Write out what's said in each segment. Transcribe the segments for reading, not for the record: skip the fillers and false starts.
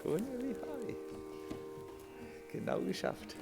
Kunya Vihari. Genau geschafft.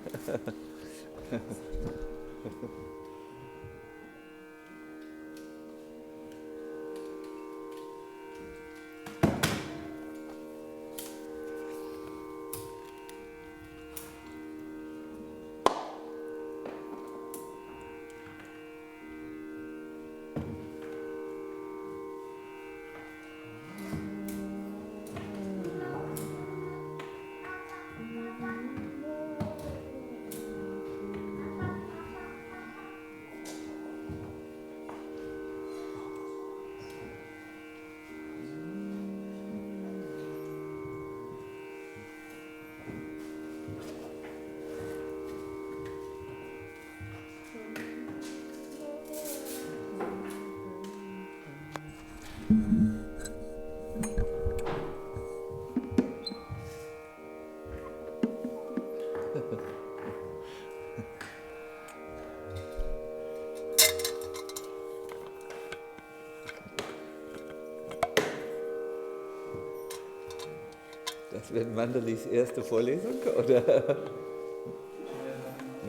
Das wird Mandalis erste Vorlesung, oder?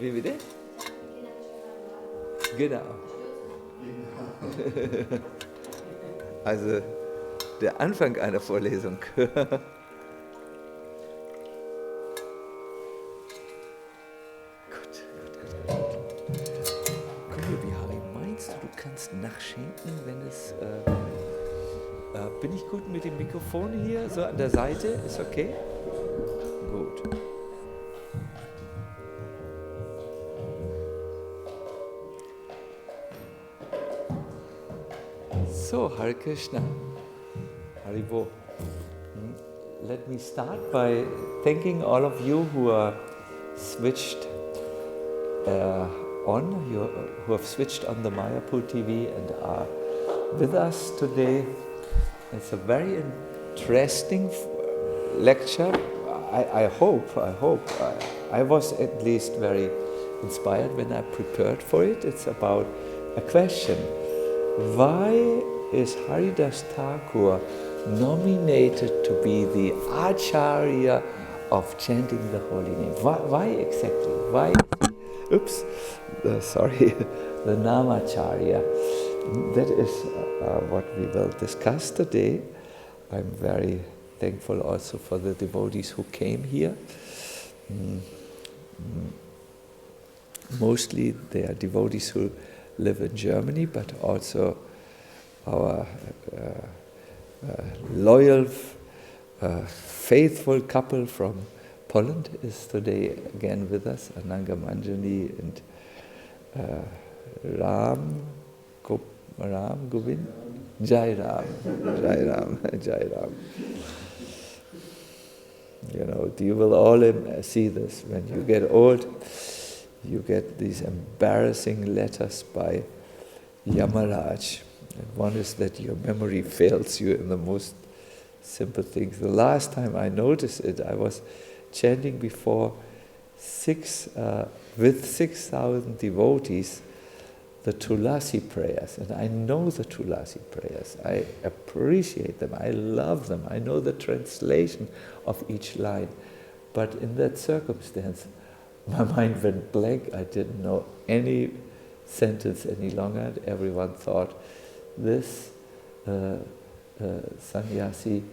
Wie bitte? Genau. Also der Anfang einer Vorlesung. Gut. Bihari, meinst du, du kannst nachschenken, wenn es... bin ich gut mit dem Mikrofon hier, so an der Seite? Ist okay? Gut. So, Hare Krishna, Haribo. Let me start by thanking all of you who are switched who have switched on the Mayapur TV and are with us today. It's a very interesting lecture. I hope. I was at least very inspired when I prepared for it. It's about a question. Why is Haridas Thakur nominated to be the Acharya of chanting the holy name? Why exactly? Why? The Namacharya. That is what we will discuss today. I'm very thankful also for the devotees who came here. Mostly they are devotees who live in Germany, but also our loyal, faithful couple from Poland is today again with us, Ananga Manjani and Ram Govind? Jai Ram. You know, you will all see this when you get old. You get these embarrassing letters by Yamaraj. And one is that your memory fails you in the most simple things. The last time I noticed it, I was chanting before with 6,000 devotees the Tulasi prayers. And I know the Tulasi prayers. I appreciate them. I love them. I know the translation of each line. But in that circumstance, my mind went blank. I didn't know any sentence any longer. Everyone thought, this sannyasi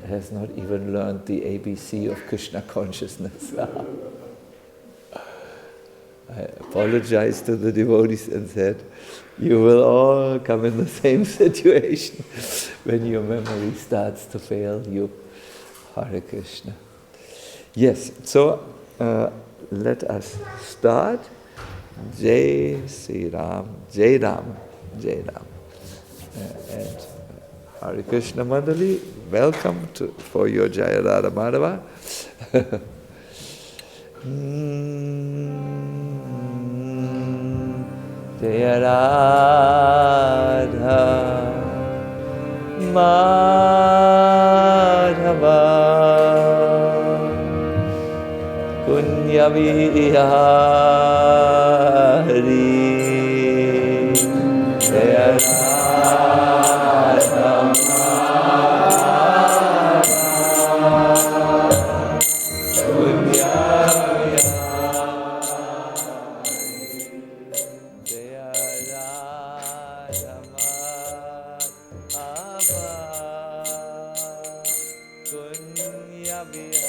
has not even learned the ABC of Krishna consciousness. I apologized to the devotees and said, you will all come in the same situation when your memory starts to fail you. Hare Krishna. Yes, so let us start. Jai Sri Ram, Jai Ram, Jai Ram. And Hare Krishna Mandali, welcome for your Jaya Radha Madhava. Jaya Radha Madhava Kunya Vihari Jaya Radha Madhava Hare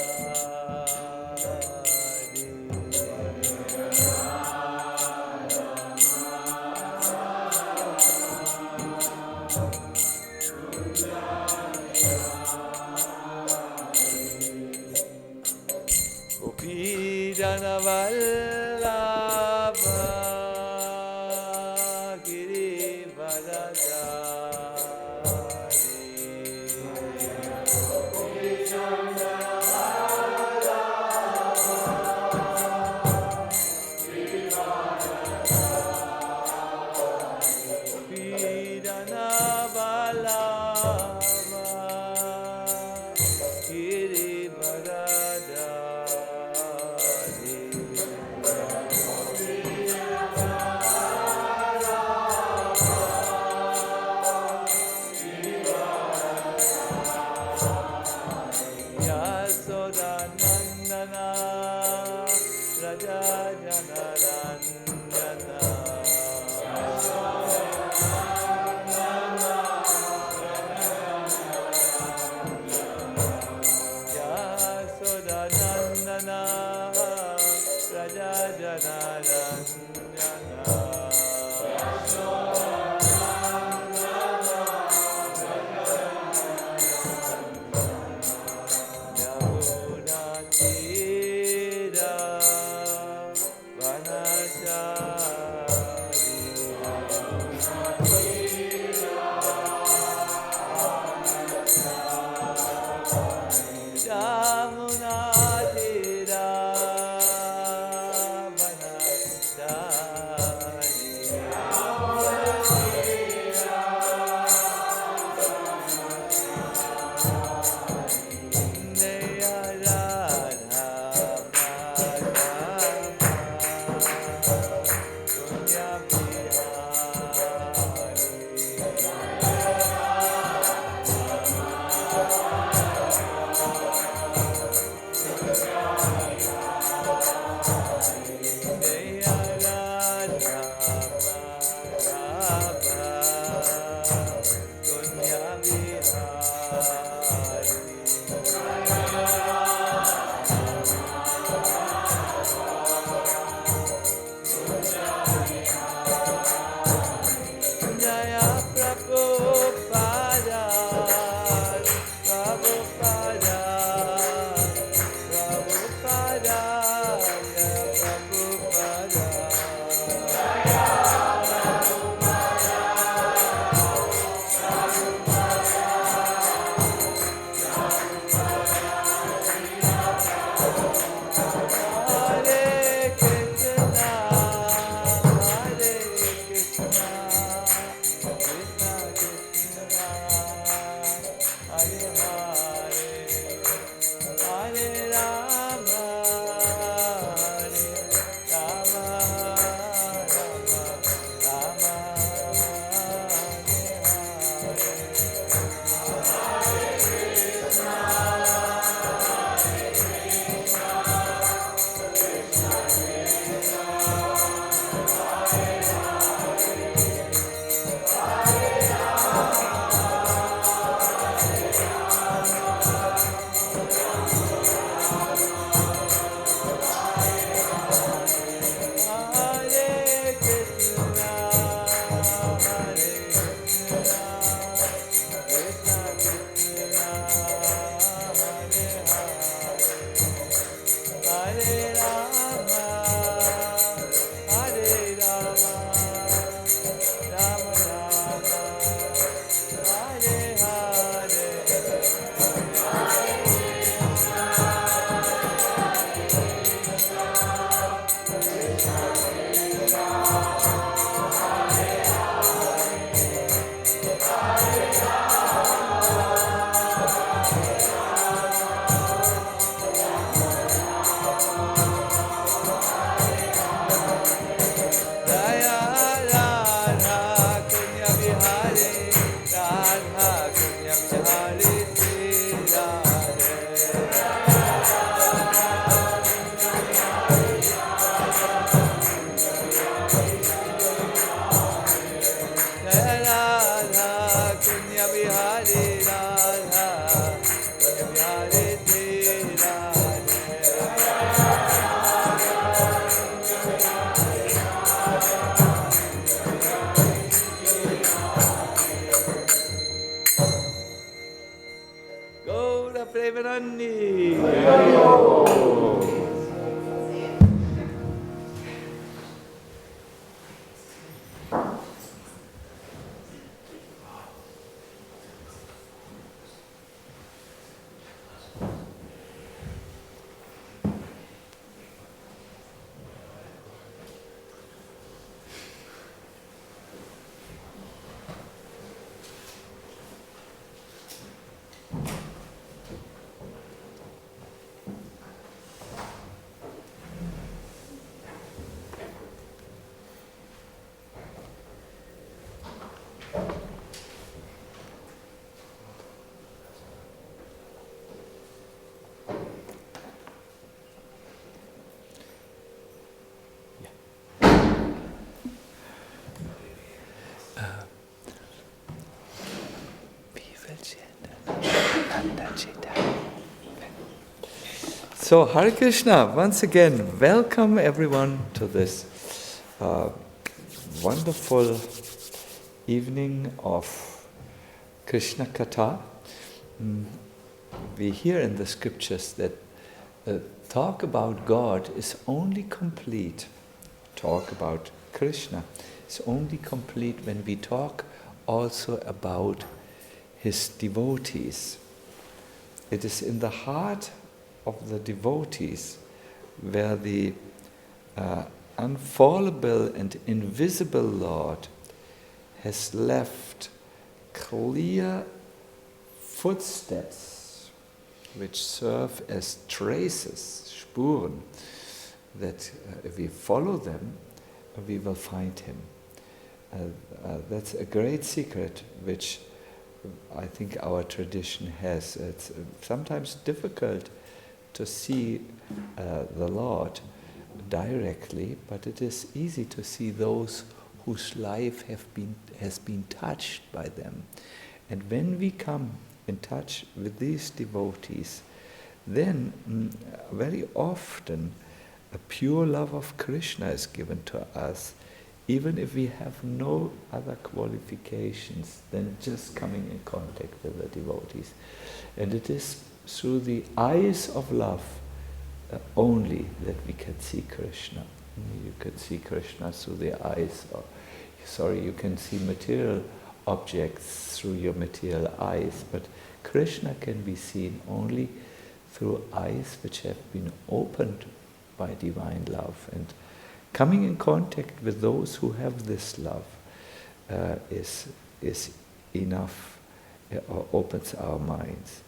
Devanandi. So, Hare Krishna, once again, welcome everyone to this wonderful evening of Krishna Katha. We hear in the scriptures that talk about God is only complete. Talk about Krishna is only complete when we talk also about his devotees. It is in the heart of the devotees where the unfallible and invisible Lord has left clear footsteps which serve as traces, Spuren, that if we follow them, we will find him. That's a great secret which I think our tradition has. It's sometimes difficult to see the Lord directly, but it is easy to see those whose life has been touched by them. And when we come in touch with these devotees, then very often a pure love of Krishna is given to us, even if we have no other qualifications than just coming in contact with the devotees. And it is through the eyes of love only that we can see Krishna. You can see Krishna through the eyes of, you can see material objects through your material eyes, but Krishna can be seen only through eyes which have been opened by divine love. And coming in contact with those who have this love is enough, or opens our minds.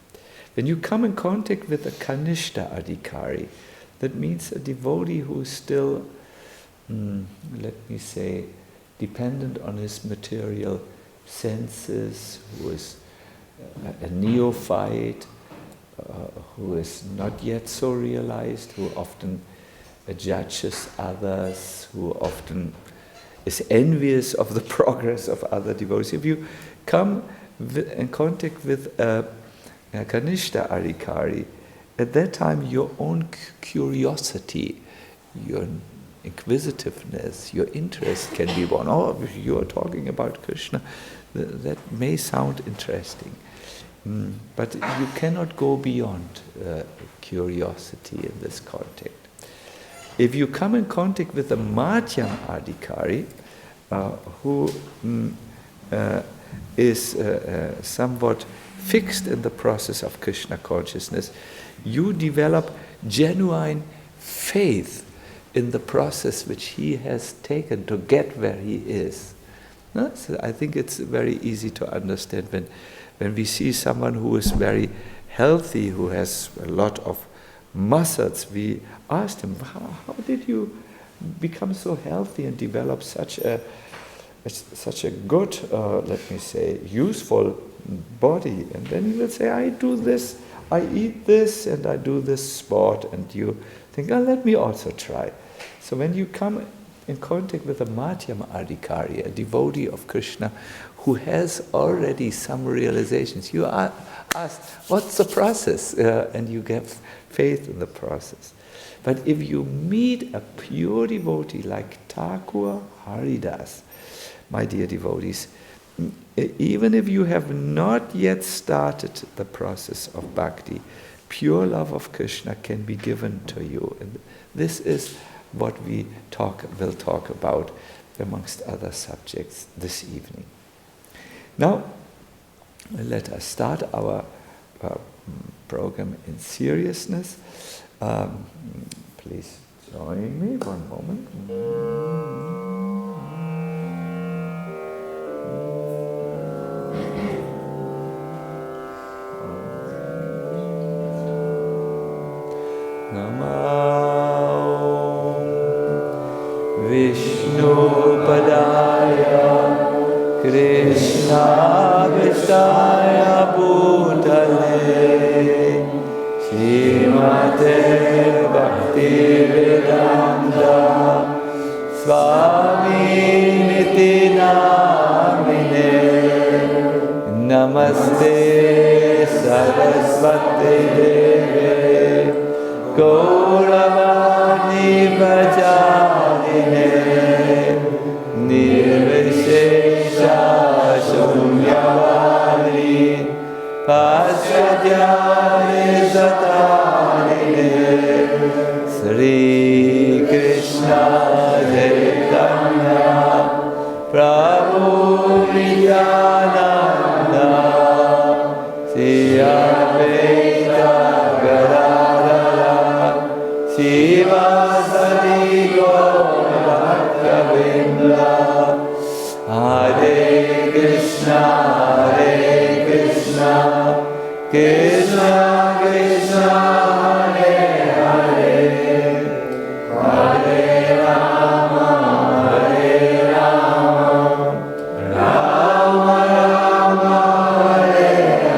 When you come in contact with a Kanishta Adhikari, that means a devotee who is still, dependent on his material senses, who is a neophyte, who is not yet so realized, who often judges others, who often is envious of the progress of other devotees. If you come in contact with Kanishta Adhikari, at that time your own curiosity, your inquisitiveness, your interest can be born. Oh, you are talking about Krishna, that may sound interesting. But you cannot go beyond curiosity in this context. If you come in contact with a Madhyam Adhikari, who is somewhat fixed in the process of Krishna consciousness, you develop genuine faith in the process which he has taken to get where he is. So I think it's very easy to understand when we see someone who is very healthy, who has a lot of muscles, we asked him, how did you become so healthy and develop such a good, useful body? And then he will say, I do this, I eat this, and I do this sport. And you think, let me also try. So when you come in contact with a Madhyam Adhikari, a devotee of Krishna, who has already some realizations, you are asked, what's the process? And you get faith in the process. But if you meet a pure devotee like Thakur Haridas, my dear devotees, even if you have not yet started the process of bhakti, pure love of Krishna can be given to you. And this is what we will talk about amongst other subjects this evening. Now, let us start our program in seriousness. Please join me one moment. Vishnupadaya Krishna Vishaya Bhutale Srimate Bhakti Vedanta Swami Niti Namine Namaste Saraswati Deve Gauravani Bhajanine Nirvishesha Shunyavani Paschadhyani Satanine Sri Krishna Chaitanya Prabhu Nityananda Sri Advaita Gadadhara Sivasadi Gaurabhaktavinda Hare Krishna Krishna Krishna Hare Hare Hare Rama Rama Rama Hare Hare.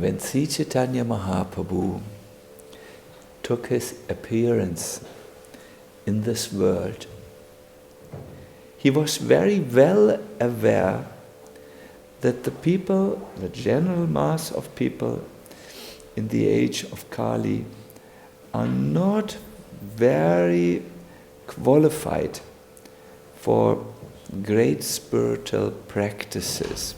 When Sri Chaitanya Mahaprabhu took his appearance in this world, he was very well aware that the people, the general mass of people in the age of Kali, are not very qualified for great spiritual practices.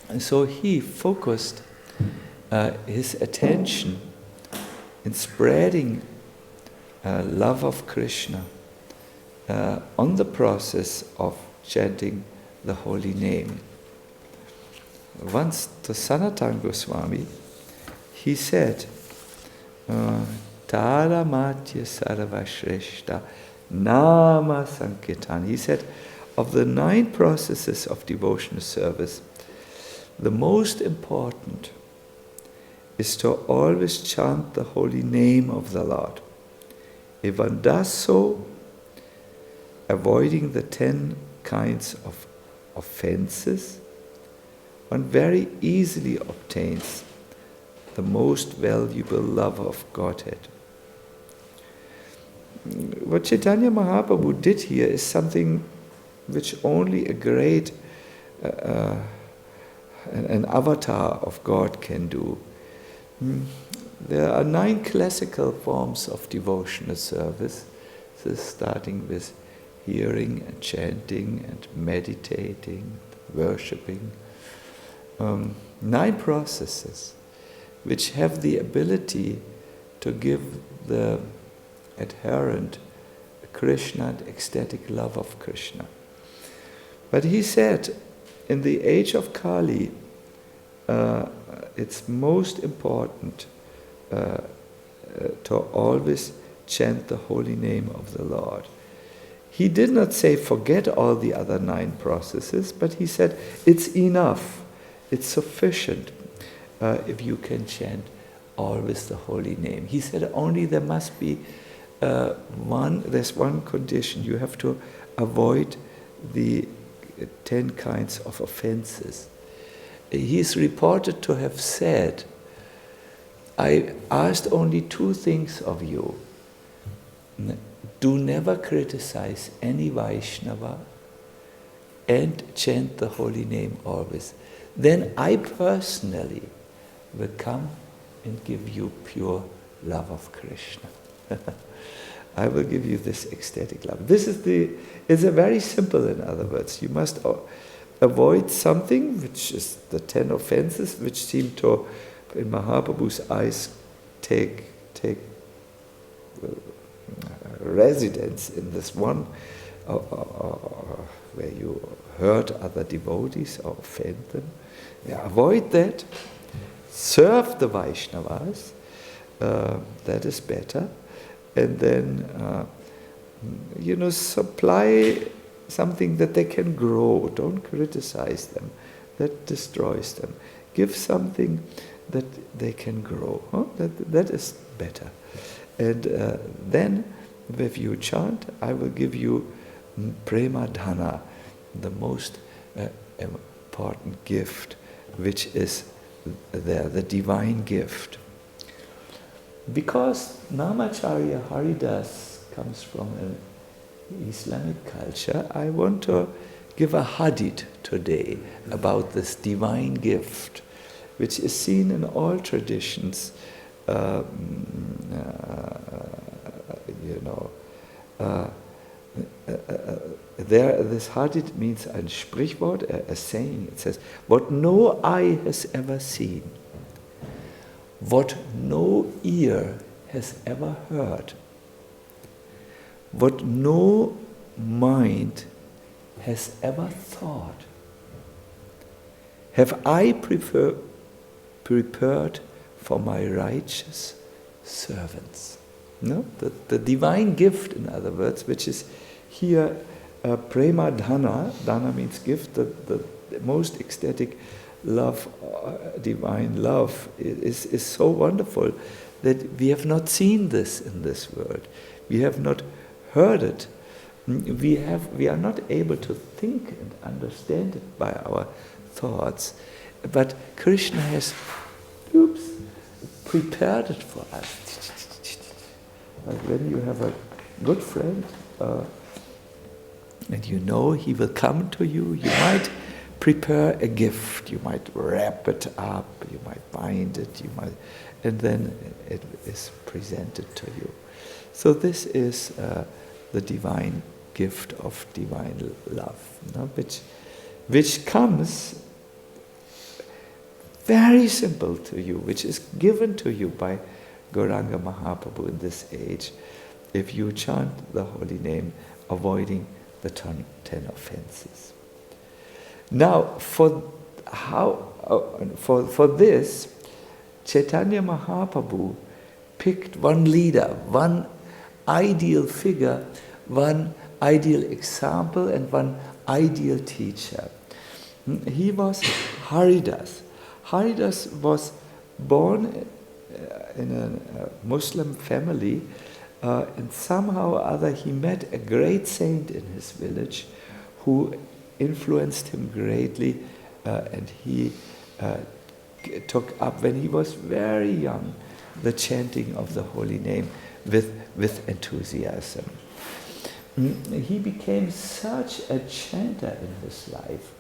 And so he focused his attention in spreading love of Krishna on the process of chanting the holy name. Once to Sanatana Goswami, he said, Tara Matya Sarvashreshta Nama Sankirtan. He said, of the 9 processes of devotional service, the most important is to always chant the holy name of the Lord. If one does so, avoiding the 10 kinds of offenses, one very easily obtains the most valuable love of Godhead. What Chaitanya Mahaprabhu did here is something which only a great an avatar of God can do. There are 9 classical forms of devotional service, starting with hearing and chanting and meditating, worshipping. 9 processes which have the ability to give the adherent Krishna and ecstatic love of Krishna. But he said, in the age of Kali, it's most important to always chant the holy name of the Lord. He did not say forget all the other 9 processes, but he said it's enough, it's sufficient if you can chant always the holy name. He said only there must be there's one condition: you have to avoid the 10 kinds of offenses. He is reported to have said, I asked only 2 things of you. Do never criticize any Vaishnava and chant the holy name always. Then I personally will come and give you pure love of Krishna. I will give you this ecstatic love. This is a very simple, in other words. You must avoid something, which is the 10 offenses, which seem to, in Mahaprabhu's eyes, take residence in this one, where you hurt other devotees or offend them. Yeah, avoid that. Serve the Vaishnavas. That is better. And then, supply something that they can grow. Don't criticize them. That destroys them. Give something that they can grow. Huh? That is better. And then, if you chant, I will give you prema dhana, the most important gift, which is the divine gift. Because Namacharya Haridas comes from an Islamic culture, I want to give a hadith today about this divine gift, which is seen in all traditions. This hadith means ein Sprichwort, a saying. It says, "What no eye has ever seen, what no ear has ever heard, what no mind has ever thought, have I prepared for my righteous servants." No? The divine gift, in other words, which is here prema dhana. Dhana means gift. The most ecstatic love, divine love, is so wonderful that we have not seen this in this world. We have not heard it. We are not able to think and understand it by our thoughts. But Krishna has prepared it for us. Like when you have a good friend, and you know he will come to you, you might prepare a gift, you might wrap it up, you might bind it, and then it is presented to you. So this is the divine gift of divine love, which comes very simple to you, which is given to you by Gauranga Mahaprabhu in this age, if you chant the holy name, avoiding the 10 offenses. Now, for this, Chaitanya Mahaprabhu picked one leader, one ideal figure, one ideal example, and one ideal teacher. He was Haridas. Haridas was born in a Muslim family, and somehow or other he met a great saint in his village who influenced him greatly, and he took up, when he was very young, the chanting of the holy name with enthusiasm. He became such a chanter in his life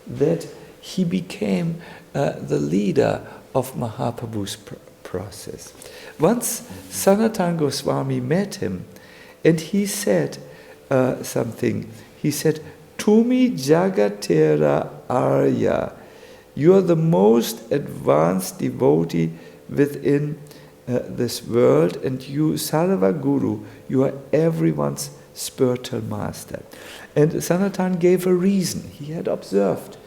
that he became the leader of Mahaprabhu's process. Once Sanatana Goswami met him, and he said something. He said, "Tumi Jagatera Arya, you are the most advanced devotee within this world, and you, Sarva Guru, you are everyone's spiritual master." And Sanatana gave a reason. He had observed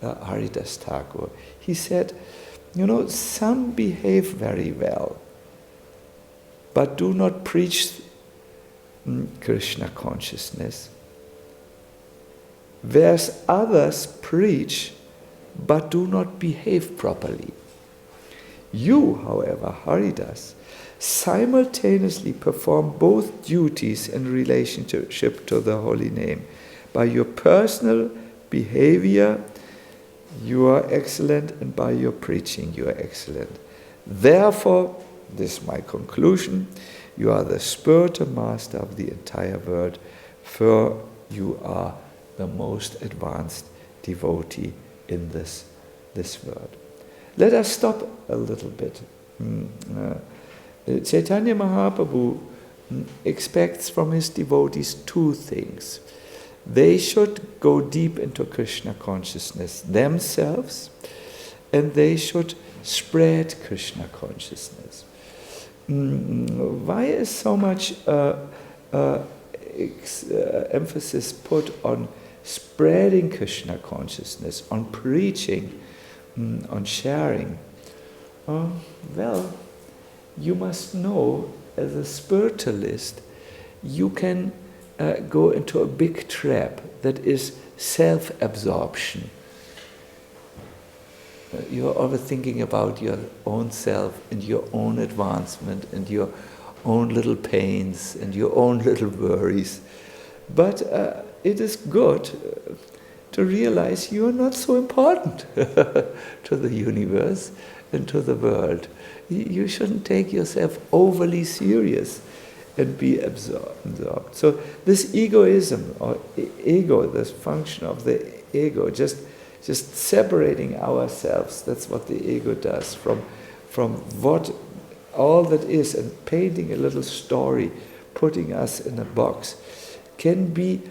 Haridas Thakur. He said, some behave very well, but do not preach Krishna consciousness, whereas others preach but do not behave properly. You, however, Haridas, simultaneously perform both duties in relationship to the holy name. By your personal behavior, you are excellent, and by your preaching, you are excellent. Therefore, this is my conclusion, you are the spiritual master of the entire world, for you are the most advanced devotee in this world. Let us stop a little bit Chaitanya Mahaprabhu expects from his devotees two things. They should go deep into Krishna consciousness themselves, and they should spread Krishna consciousness. Why is so much emphasis put on spreading Krishna consciousness, on preaching, on sharing? Well, you must know, as a spiritualist, you can go into a big trap that is self-absorption. You're always thinking about your own self and your own advancement and your own little pains and your own little worries. But it is good to realize you're not so important to the universe and to the world. You shouldn't take yourself overly serious and be absorbed. So this egoism, or ego, this function of the ego, just separating ourselves, that's what the ego does, from what all that is, and painting a little story, putting us in a box, can be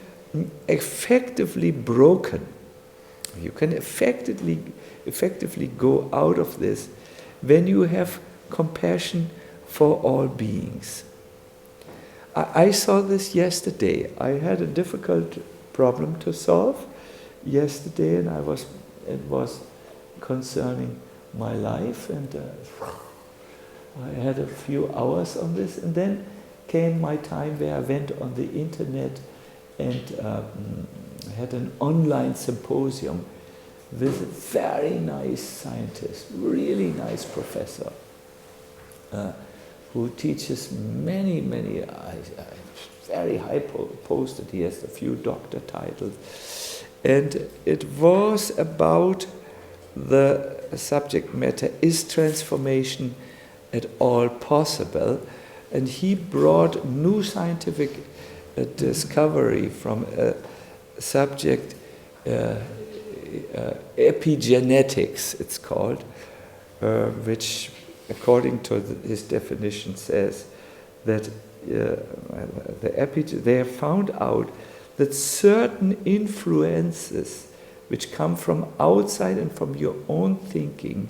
effectively broken. You can effectively go out of this when you have compassion for all beings. I saw this yesterday. I had a difficult problem to solve yesterday, and it was concerning my life, and I had a few hours on this, and then came my time where I went on the internet and had an online symposium with a very nice scientist, really nice professor, who teaches many, very high posted. He has a few doctor titles. And it was about the subject matter, is transformation at all possible? And he brought new scientific discovery from a subject, epigenetics it's called, which according to his definition says that they have found out that certain influences which come from outside and from your own thinking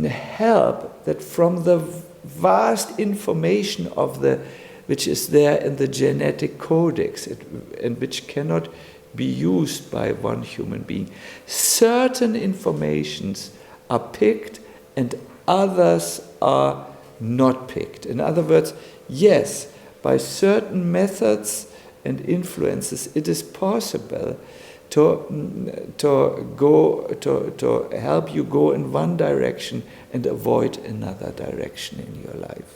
help that from the vast information which is there in the genetic codex and which cannot be used by one human being, certain informations are picked and others are not picked. In other words, yes, by certain methods and influences, it is possible to help you go in one direction and avoid another direction in your life.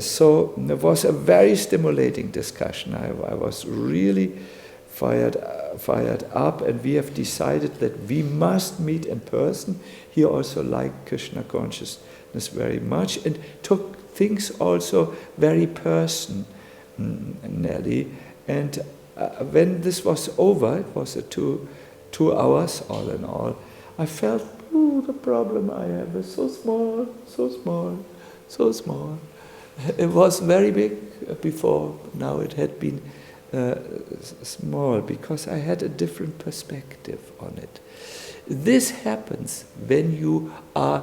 So it was a very stimulating discussion. I was really fired up, and we have decided that we must meet in person. He also liked Krishna consciousness very much and took things also very personally. And when this was over, it was 2 hours all in all, I felt, the problem I have is so small. It was very big before, now it had been small because I had a different perspective on it. This happens when you are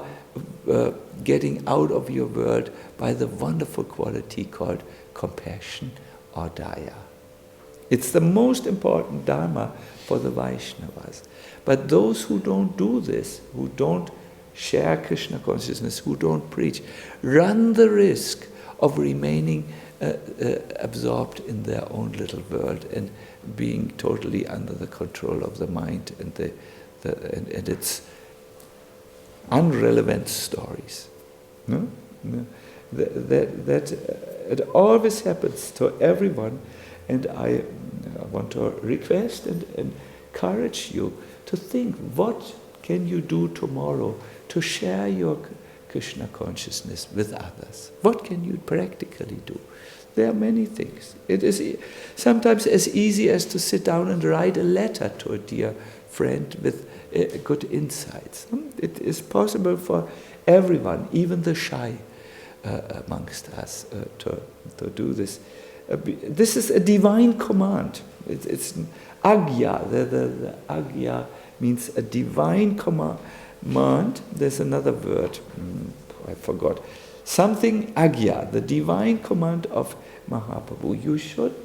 getting out of your world by the wonderful quality called compassion or daya. It's the most important dharma for the Vaishnavas. But those who don't do this, who don't share Krishna consciousness, who don't preach, run the risk of remaining absorbed in their own little world and being totally under the control of the mind and its unrelevant stories. No? That it always happens to everyone, and I want to request and encourage you to think, what can you do tomorrow to share your Krishna consciousness with others? What can you practically do? There are many things. It is sometimes as easy as to sit down and write a letter to a dear friend with good insights. It is possible for everyone, even the shy. amongst us to do this. This is a divine command. It's an agya. The agya means a divine command. There's another word. I forgot. Something agya, the divine command of Mahaprabhu. You should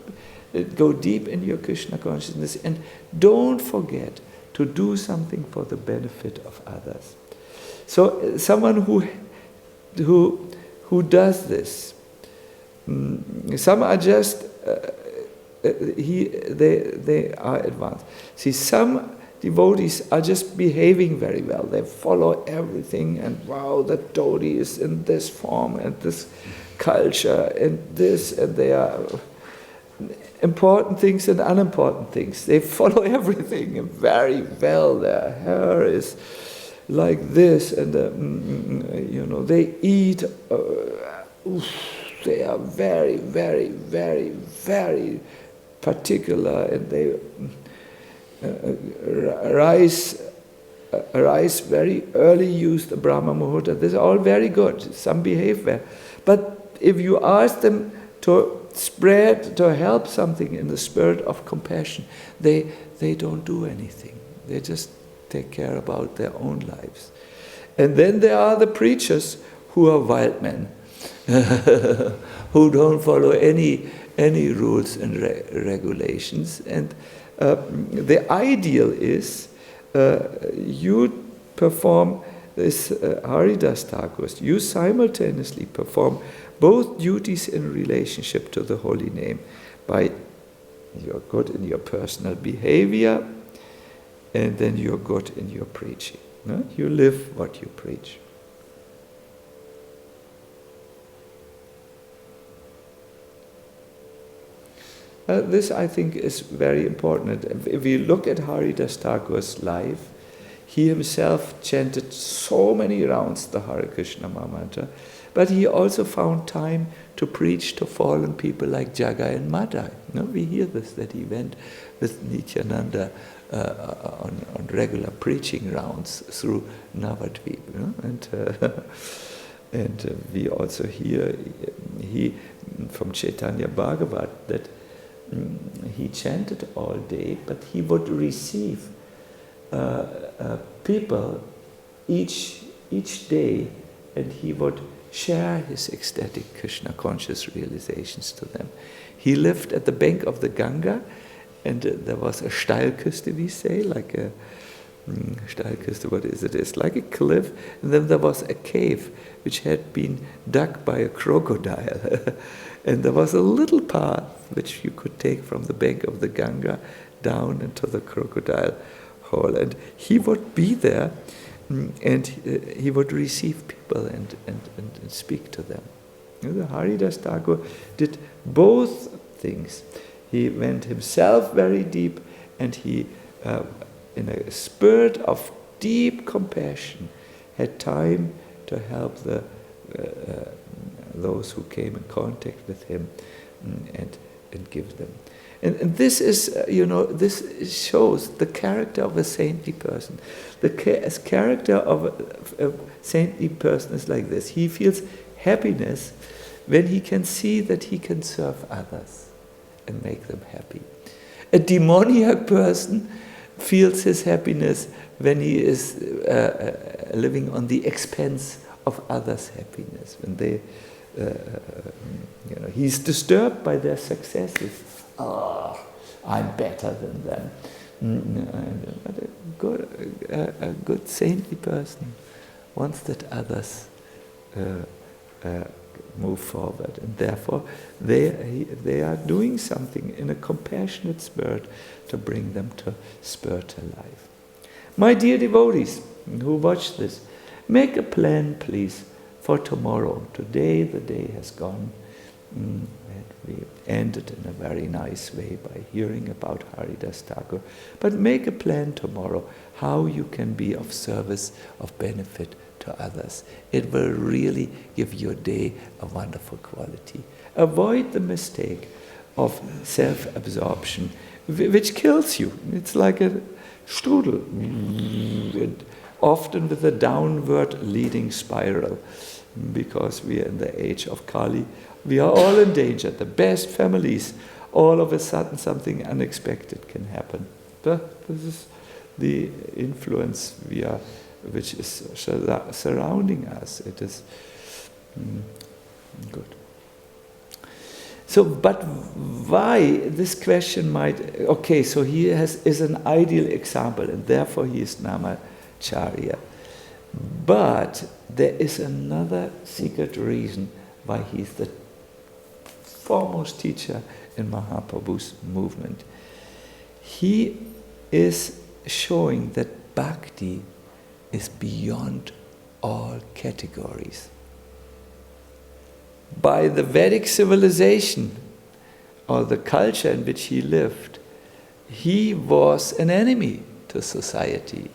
go deep in your Krishna consciousness and don't forget to do something for the benefit of others. So someone who does this, some are just they are advanced. See, some devotees are just behaving very well. They follow everything, and wow, the devotee is in this form and this culture and this, and they are important things and unimportant things. They follow everything very well. Their hair is like this, and they eat. They are very, very, very, very particular, and they rise very early, use the Brahma Muhurta. This is all very good. Some behave well, but if you ask them to help something in the spirit of compassion, they don't do anything. They just take care about their own lives. And then there are the preachers who are wild men, who don't follow any rules and regulations. And the ideal is you perform this Haridas Thakur. You simultaneously perform both duties in relationship to the holy name. By you're good in your personal behavior, and then you're good in your preaching. No? You live what you preach. This, I think, is very important. If you look at Haridas Thakur's life, he himself chanted so many rounds the Hare Krishna Mantra, but he also found time to preach to fallen people like Jagai and Madai. We hear this, that he went with Nityananda on regular preaching rounds through Navadvip. And we also hear from Chaitanya Bhagavat that he chanted all day, but he would receive people each day, and he would share his ecstatic Krishna conscious realizations to them. He lived at the bank of the Ganga, and there was a Steilküste, we say, like a Steilküste, what is it? It's like a cliff, and then there was a cave which had been dug by a crocodile. And there was a little path which you could take from the bank of the Ganga down into the crocodile hole. And he would be there, and he would receive people and speak to them. The Haridas Thakur did both things. He went himself very deep, and he, in a spirit of deep compassion, had time to help those who came in contact with him and give them. And this is, this shows the character of a saintly person. The character of a saintly person is like this. He feels happiness when he can see that he can serve others and make them happy. A demoniac person feels his happiness when he is living on the expense of others' happiness. When they, he's disturbed by their successes. Oh, I'm better than them. But a good saintly person wants that others move forward, and therefore they are doing something in a compassionate spirit to bring them to spiritual life. My dear devotees who watch this, make a plan, please, for tomorrow. Today the day has gone, and we ended in a very nice way by hearing about Haridas Thakur. But make a plan tomorrow how you can be of service, of benefit to others. It will really give your day a wonderful quality. Avoid the mistake of self-absorption, which kills you. It's like a strudel, often with a downward leading spiral. because we are in the age of Kali. We are all in danger. The best families, all of a sudden something unexpected can happen. But this is the influence which is surrounding us. It is good. So, but why this question might... Okay, so he is an ideal example, and therefore he is Namacharya. But there is another secret reason why he is the foremost teacher in Mahaprabhu's movement. He is showing that bhakti is beyond all categories. By the Vedic civilization, or the culture in which he lived, he was an enemy to society.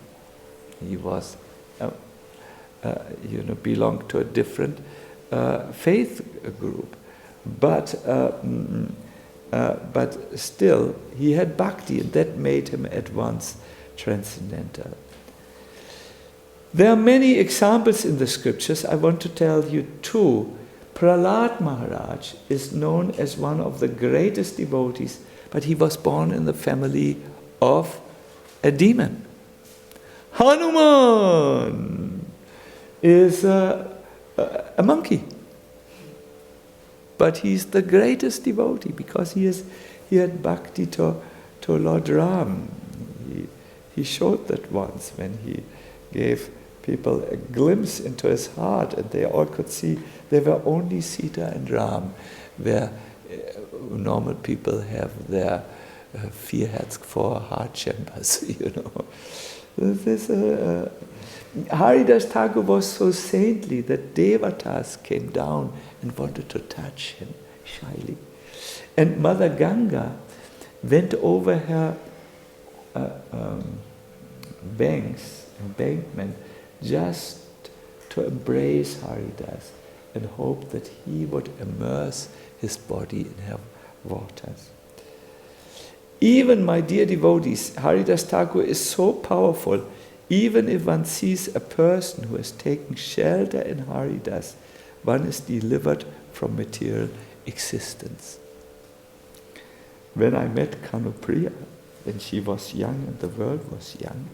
He was, belonged to a different faith group. But still, he had bhakti, and that made him at once transcendental. There are many examples in the scriptures. I want to tell you two. Prahlad Maharaj is known as one of the greatest devotees, but he was born in the family of a demon. Hanuman is a monkey, but he's the greatest devotee because he had bhakti to Lord Ram. He showed that once when he gave people a glimpse into his heart, and they all could see there were only Sita and Ram, where normal people have their fear heads for heart chambers, Haridas Thakur was so saintly that devatas came down and wanted to touch him shyly. And Mother Ganga went over her embankment just to embrace Haridas and hope that he would immerse his body in her waters. Even, my dear devotees, Haridas Thakur is so powerful, even if one sees a person who has taken shelter in Haridas, one is delivered from material existence. When I met Kanupriya, when she was young and the world was young,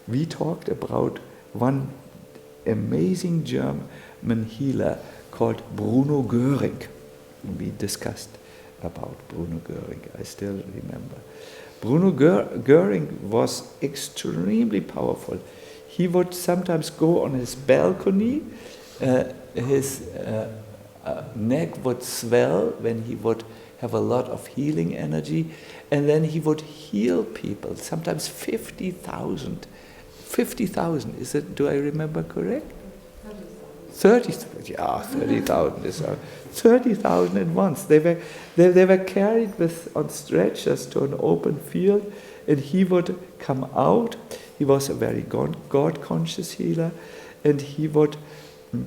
we talked about one amazing German healer called Bruno Göring. We discussed about Bruno Göring, I still remember. Bruno Göring was extremely powerful. He would sometimes go on his balcony, his neck would swell when he would have a lot of healing energy, and then he would heal people, sometimes 50,000. 50,000, is it, do I remember correct? 30,000, yeah, 30,000 is 30,000 at once. They were carried on stretchers to an open field, and he would come out. He was a very God-conscious healer, and he would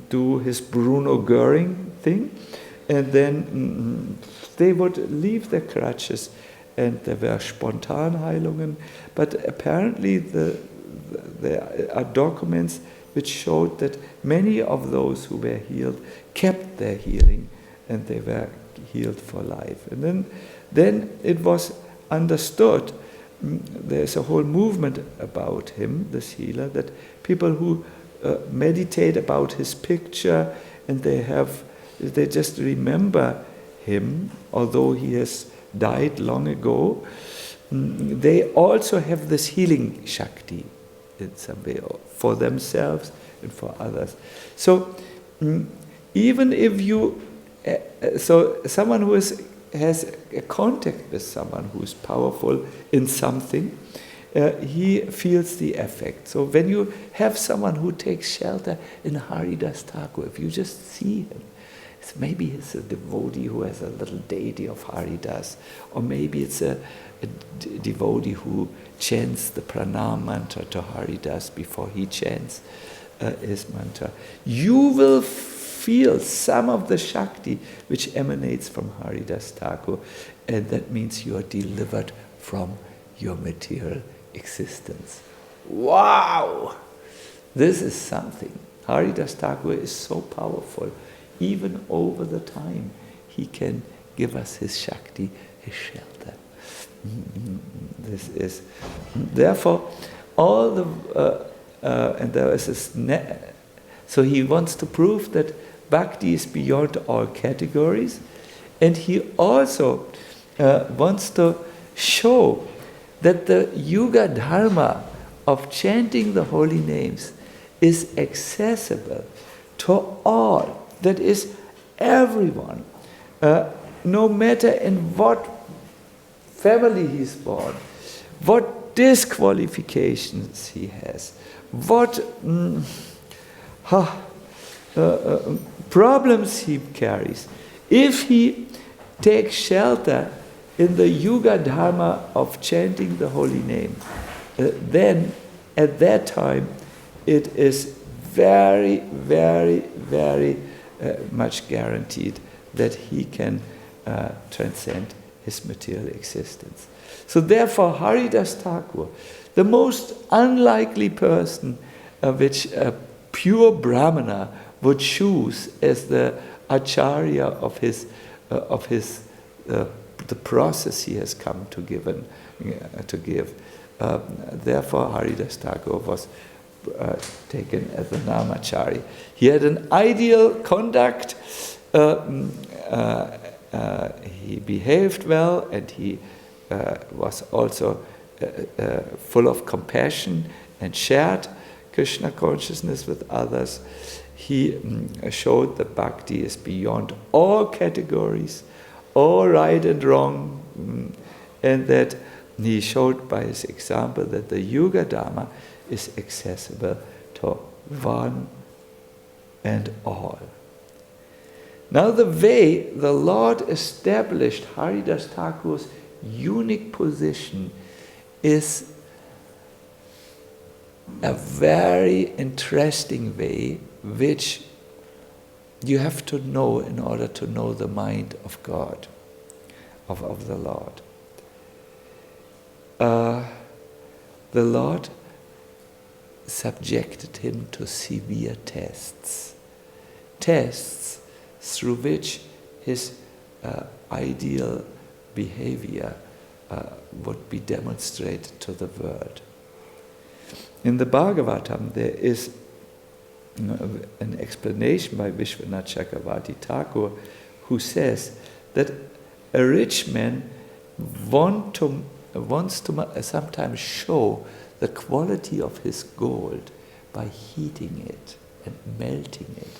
do his Bruno Göring thing, and then they would leave their crutches, and there were Spontanheilungen, but apparently there are documents which showed that many of those who were healed kept their healing, and they were healed for life. And then it was understood, there's a whole movement about him, this healer, that people who meditate about his picture, and they just remember him, although he has died long ago, they also have this healing Shakti in some way, for themselves and for others. So even if you, someone who has a contact with someone who is powerful in something, he feels the effect. So when you have someone who takes shelter in Haridas Thakur, if you just see him, maybe it's a devotee who has a little deity of Haridas, or maybe it's a devotee who chants the pranam mantra to Haridas before he chants his mantra. You will feel some of the Shakti which emanates from Haridas Thakur, and that means you are delivered from your material existence. Wow! This is something. Haridas Thakur is so powerful. Even over the time, he can give us his Shakti, his shelter. This is, therefore, all the, and there is this, so he wants to prove that Bhakti is beyond all categories, and he also wants to show that the Yuga Dharma of chanting the holy names is accessible to all, that is, everyone, no matter in what family he's born, what disqualifications he has, what problems he carries. If he takes shelter in the Yuga Dharma of chanting the holy name, then at that time it is very, very, very much guaranteed that he can transcend his material existence. So therefore, Haridas Thakur, the most unlikely person which a pure Brahmana would choose as the acharya of his the process he has come to give. Therefore, Haridas Thakur was taken as a namachari. He had an ideal conduct. He behaved well, and he was also full of compassion and shared Krishna consciousness with others. He showed that bhakti is beyond all categories, all right and wrong, and that he showed by his example that the Yuga Dharma is accessible to one and all. Now the way the Lord established Haridas Thakur's unique position is a very interesting way which you have to know in order to know the mind of God, of the Lord. The Lord subjected him to severe tests through which his ideal behavior would be demonstrated to the world. In the Bhagavatam, there is an explanation by Vishwanath Chakravarti Thakur, who says that a rich man wants to sometimes show the quality of his gold by heating it and melting it.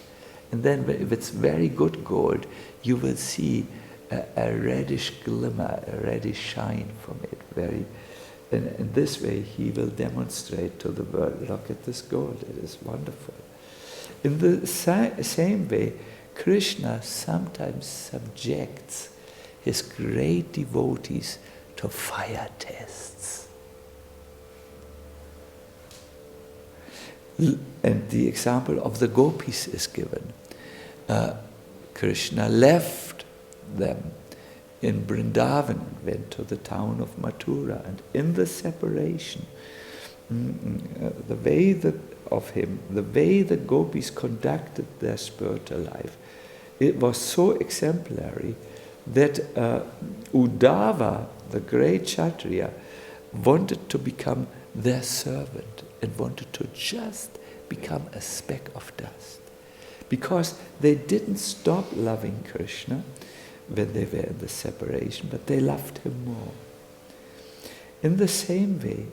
And then if it's very good gold, you will see a reddish glimmer, a reddish shine from it. And in this way, he will demonstrate to the world, look at this gold, it is wonderful. In the same way, Krishna sometimes subjects his great devotees to fire tests. And the example of the gopis is given. Krishna left them in Vrindavan, went to the town of Mathura, and in the separation, the way the gopis conducted their spiritual life, it was so exemplary that Uddhava, the great Kshatriya, wanted to become their servant and wanted to just become a speck of dust. Because they didn't stop loving Krishna when they were in the separation, but they loved him more. In the same way,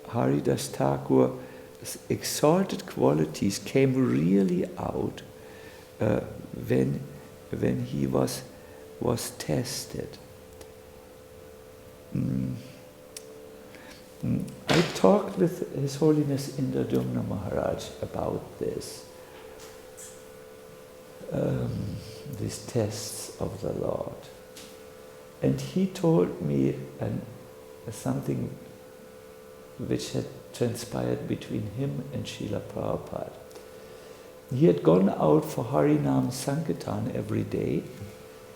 Haridas Thakur's exalted qualities came really out when he was tested. I talked with His Holiness Indradumna Maharaj about this. These tests of the Lord. And he told me something which had transpired between him and Srila Prabhupada. He had gone out for Harinam Sankirtan every day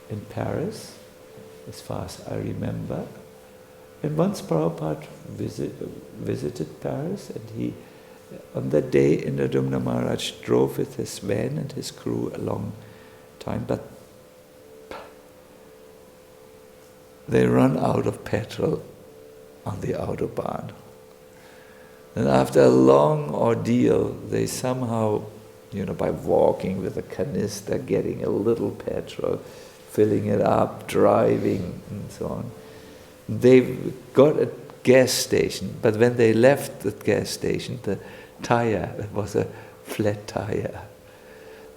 in Paris, as far as I remember. And once Prabhupada visited Paris, and he On that day, Indradumna Maharaj drove with his van and his crew a long time, but they run out of petrol on the Autobahn. And after a long ordeal, they somehow, by walking with a canister, getting a little petrol, filling it up, driving, and so on, they got a gas station. But when they left the gas station, the tire was a flat tire.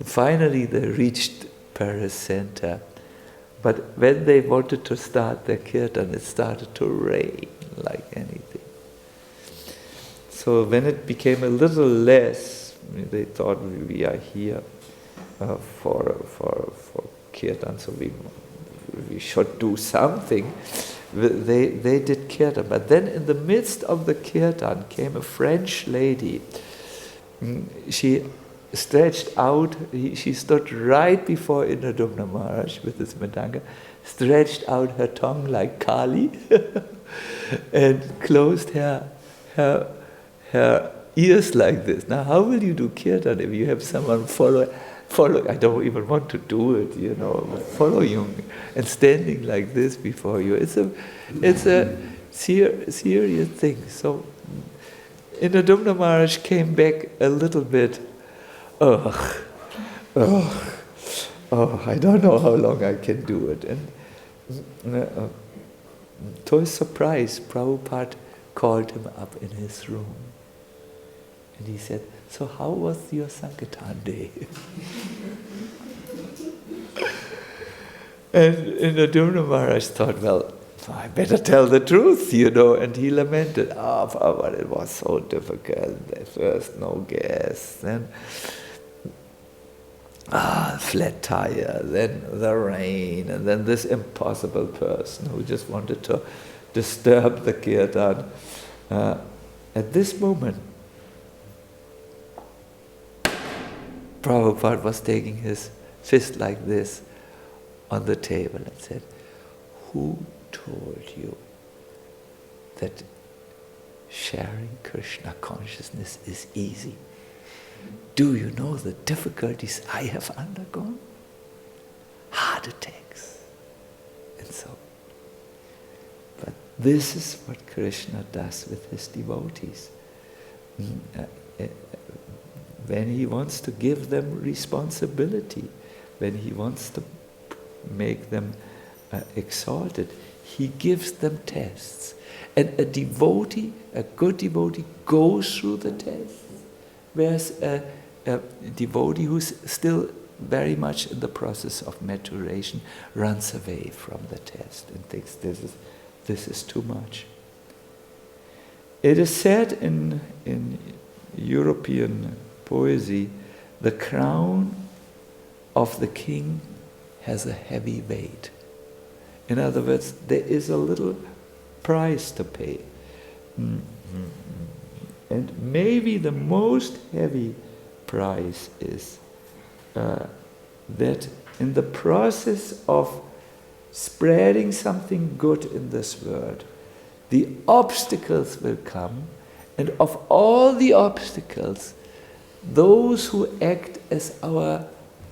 Finally, they reached Paris center. But when they wanted to start their kirtan, it started to rain like anything. So when it became a little less, they thought we are here for kirtan, so we should do something. They did kirtan, but then in the midst of the kirtan came a French lady. She stretched out, she stood right before Indradumna Maharaj with his mridanga, stretched out her tongue like Kali and closed her ears like this. Now, how will you do kirtan if you have someone follow? I don't even want to do it, follow you and standing like this before you. It's a serious thing. So, Indradumna Maharaj came back a little bit. I don't know how long I can do it. And to his surprise, Prabhupada called him up in his room. And he said, "So how was your Sankirtan day?" And Indradumna Maharaj thought, well, I better tell the truth, and he lamented, Prabhupada, it was so difficult. At first no gas, then flat tire, then the rain, and then this impossible person who just wanted to disturb the kirtan. At this moment, Prabhupada was taking his fist like this on the table and said, "Who told you that sharing Krishna consciousness is easy? Do you know the difficulties I have undergone? Heart attacks." And so, but this is what Krishna does with his devotees. When he wants to give them responsibility, when he wants to make them exalted, he gives them tests. And a good devotee goes through the tests, whereas a devotee who's still very much in the process of maturation runs away from the test and thinks this is too much. It is said in European poesy, the crown of the king has a heavy weight. In other words, there is a little price to pay. And maybe the most heavy price is that in the process of spreading something good in this world, the obstacles will come, and of all the obstacles, those who act as our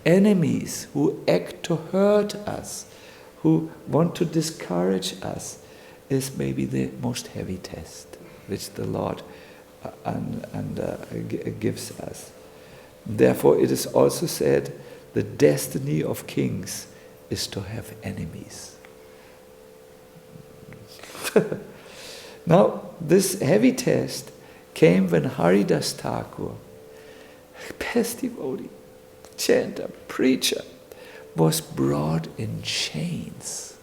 enemies, who act to hurt us, who want to discourage us, is maybe the most heavy test which the Lord gives us. Therefore, it is also said, the destiny of kings is to have enemies. Now, this heavy test came when Haridas Thakur, best devotee, chanter, preacher, was brought in chains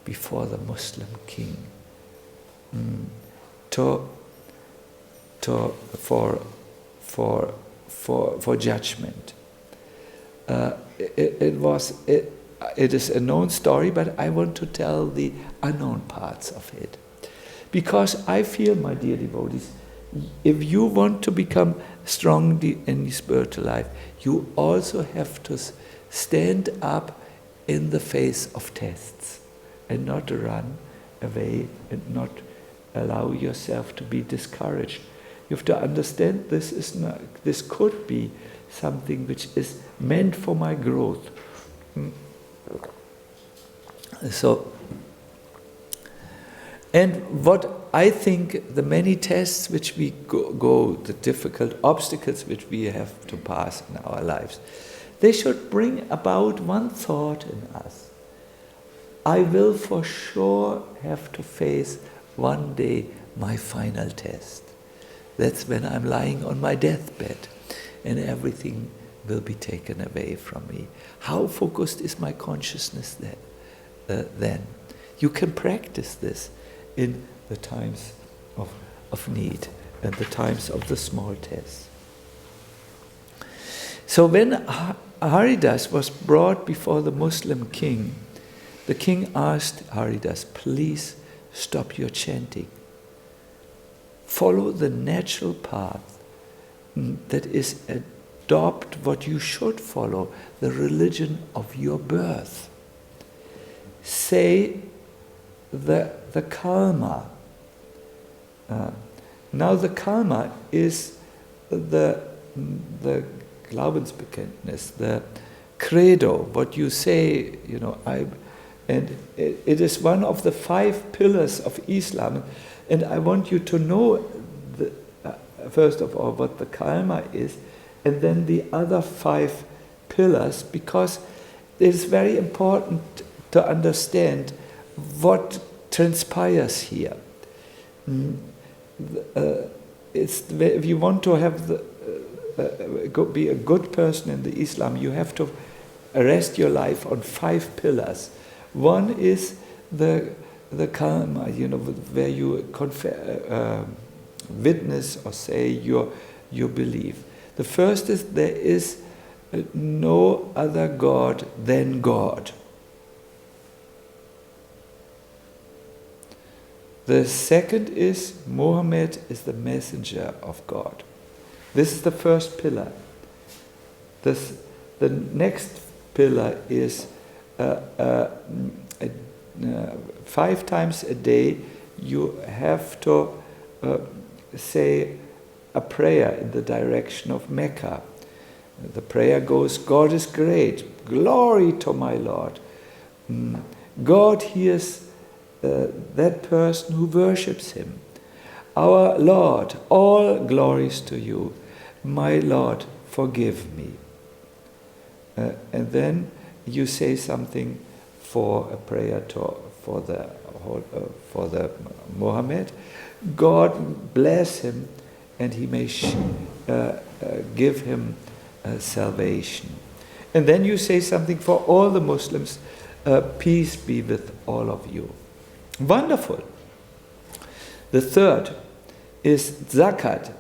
before the Muslim king for judgment. It is a known story, but I want to tell the unknown parts of it. Because I feel, my dear devotees, if you want to become strong in the spiritual life, you also have to stand up in the face of tests and not run away and not allow yourself to be discouraged. You have to understand this could be something which is meant for my growth. So, and what I think the many tests which we go, the difficult obstacles which we have to pass in our lives, they should bring about one thought in us. I will for sure have to face one day my final test. That's when I'm lying on my deathbed and everything will be taken away from me. How focused is my consciousness then? You can practice this in the times of need and the times of the small tests. So when Haridas was brought before the Muslim king, the king asked Haridas, please stop your chanting. Follow the natural path, that is, adopt what you should follow, the religion of your birth. Say the Kalma. Now the Kalma is the Glaubensbekenntnis, the credo, what you say, and it is one of the 5 pillars of Islam. And I want you to know, first of all, what the Kalma is, and then the other 5 pillars, because it is very important to understand what transpires here. If you want to have be a good person in the Islam, you have to rest your life on 5 pillars. One is the Kalma, where you witness or say your belief. The first is there is no other God than God. The second is Muhammad is the messenger of God. This is the first pillar. The next pillar is 5 times a day you have to say a prayer in the direction of Mecca. The prayer goes, God is great, glory to my Lord. God hears that person who worships him. Our Lord, all glories to you. My Lord, forgive me. And then you say something for a prayer for the Muhammad. God bless him, and he may give him salvation. And then you say something for all the Muslims. Peace be with all of you. Wonderful. The third is zakat.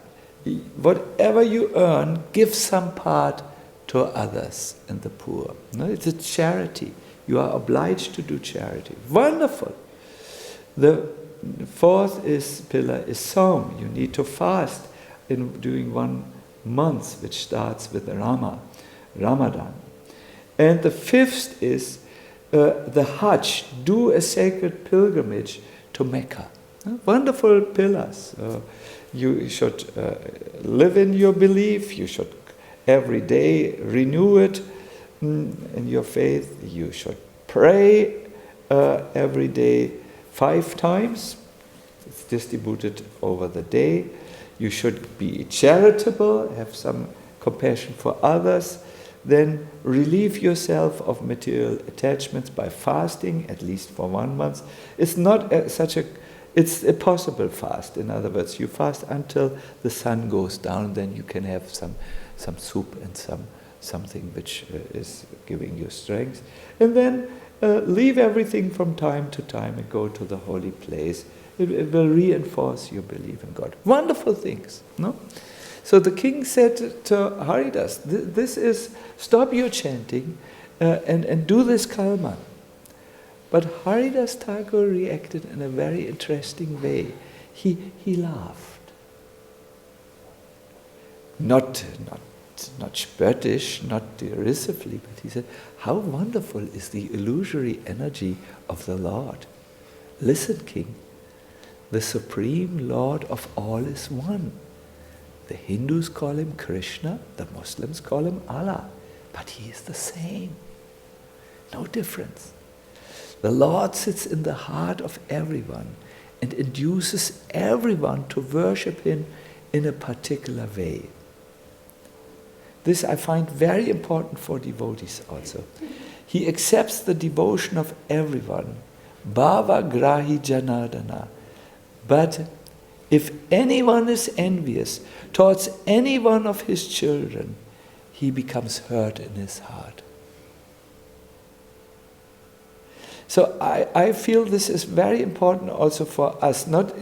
Whatever you earn, give some part to others and the poor. No, it's a charity. You are obliged to do charity. Wonderful. The fourth pillar is Saum. You need to fast during 1 month, which starts with Ramadan. And the fifth is the Hajj. Do a sacred pilgrimage to Mecca. Wonderful pillars. You should live in your belief. You should every day renew it in your faith. You should pray every day 5 times. It's distributed over the day. You should be charitable, have some compassion for others. Then relieve yourself of material attachments by fasting, at least for 1 month. It's not it's a possible fast. In other words, you fast until the sun goes down, then you can have some soup and something which is giving you strength. And then leave everything from time to time and go to the holy place. It will reinforce your belief in God. Wonderful things, no? So the king said to Haridas, this is, stop your chanting and do this kalma. But Haridas Thakur reacted in a very interesting way. He laughed. Not spöttish, not derisively, but he said, how wonderful is the illusory energy of the Lord. Listen, king, the supreme Lord of all is one. The Hindus call him Krishna, the Muslims call him Allah, but he is the same. No difference. The Lord sits in the heart of everyone and induces everyone to worship him in a particular way. This I find very important for devotees also. He accepts the devotion of everyone, bhava grahi janardana. But if anyone is envious towards any one of his children, he becomes hurt in his heart. So I feel this is very important also for us, not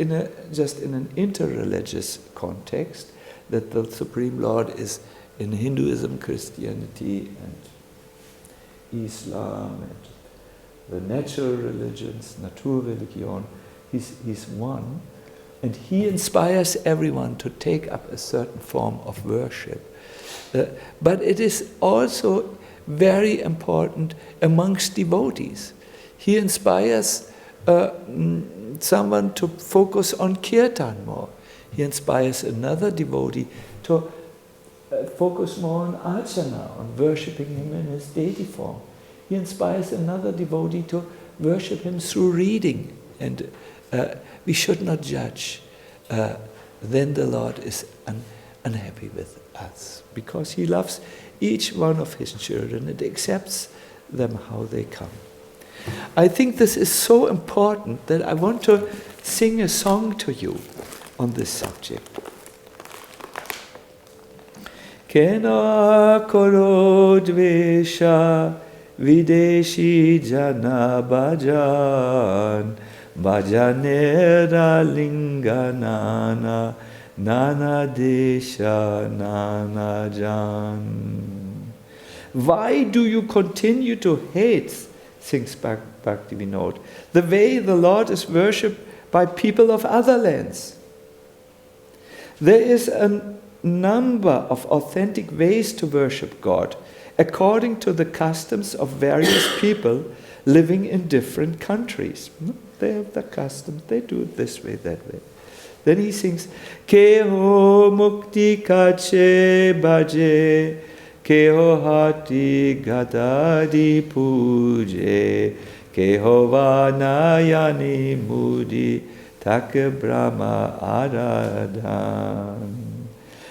just in an interreligious context, that the Supreme Lord is in Hinduism, Christianity, and Islam, and the natural religions, Naturreligion. He's one, and he inspires everyone to take up a certain form of worship. But it is also very important amongst devotees. He inspires someone to focus on kirtan more. He inspires another devotee to focus more on archana, on worshipping him in his deity form. He inspires another devotee to worship him through reading. And we should not judge. Then the Lord is unhappy with us, because he loves each one of his children and accepts them how they come. I think this is so important that I want to sing a song to you on this subject. Kena koro dvesha videshi jana bhajan bhajanera linganana nana desha nana jan. Why do you continue to hate, sings Bhaktivinoda, the way the Lord is worshipped by people of other lands? There is a number of authentic ways to worship God, according to the customs of various people living in different countries. They have the customs, they do it this way, that way. Then he sings, Keho mukti kache bhaje, Keho hati gadadi puje, Keho vanayani mudi, take brahma aradhan.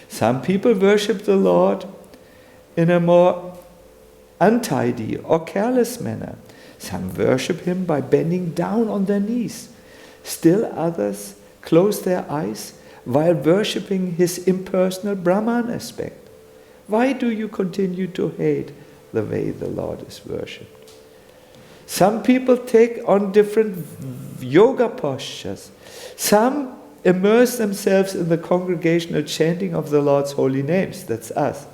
Some people worship the Lord in a more untidy or careless manner. Some worship him by bending down on their knees. Still others close their eyes while worshipping his impersonal Brahman aspect. Why do you continue to hate the way the Lord is worshipped? Some people take on different yoga postures. Some immerse themselves in the congregational chanting of the Lord's holy names. That's us.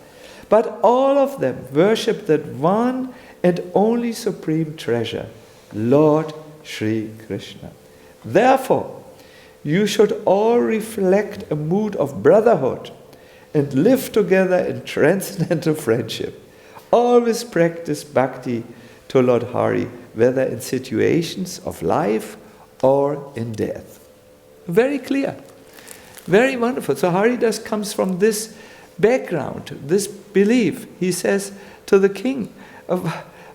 But all of them worship that one and only supreme treasure, Lord Sri Krishna. Therefore, you should all reflect a mood of brotherhood and live together in transcendental friendship. Always practice bhakti to Lord Hari, whether in situations of life or in death. Very clear. Very wonderful. So Haridas comes from this background, this belief. He says to the king,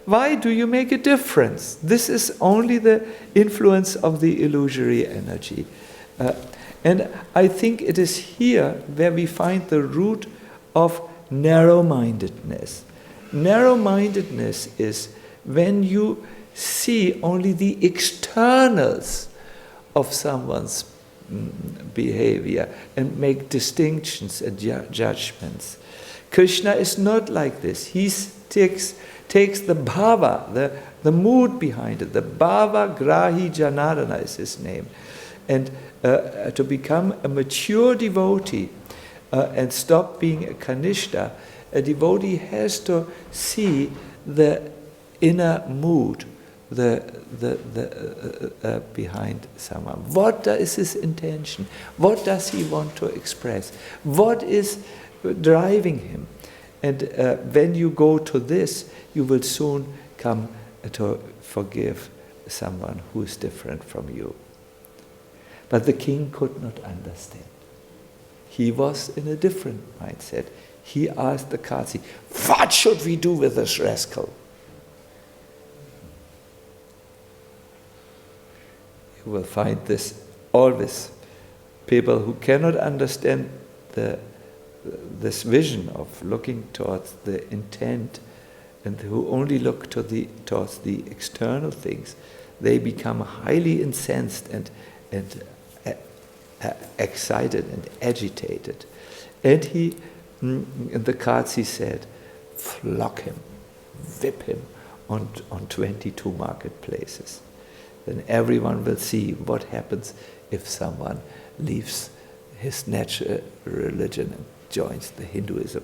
why do you make a difference? This is only the influence of the illusory energy. And I think it is here where we find the root of narrow-mindedness. Narrow-mindedness is when you see only the externals of someone's behavior and make distinctions and judgments. Krishna is not like this. He takes the bhava, the mood behind it. The bhava grahi janardana is his name. And to become a mature devotee and stop being a kanishta, a devotee has to see the inner mood behind someone. What is his intention? What does he want to express? What is driving him? And when you go to this, you will soon come to forgive someone who is different from you. But the king could not understand. he was in a different mindset. He asked the Qazi, what should we do with this rascal? You will find this always. People who cannot understand this vision of looking towards the intent and who only look towards the external things, they become highly incensed and excited and agitated. And the Qazi said, flog him, whip him on 22 marketplaces. Then everyone will see what happens if someone leaves his natural religion and joins the Hinduism.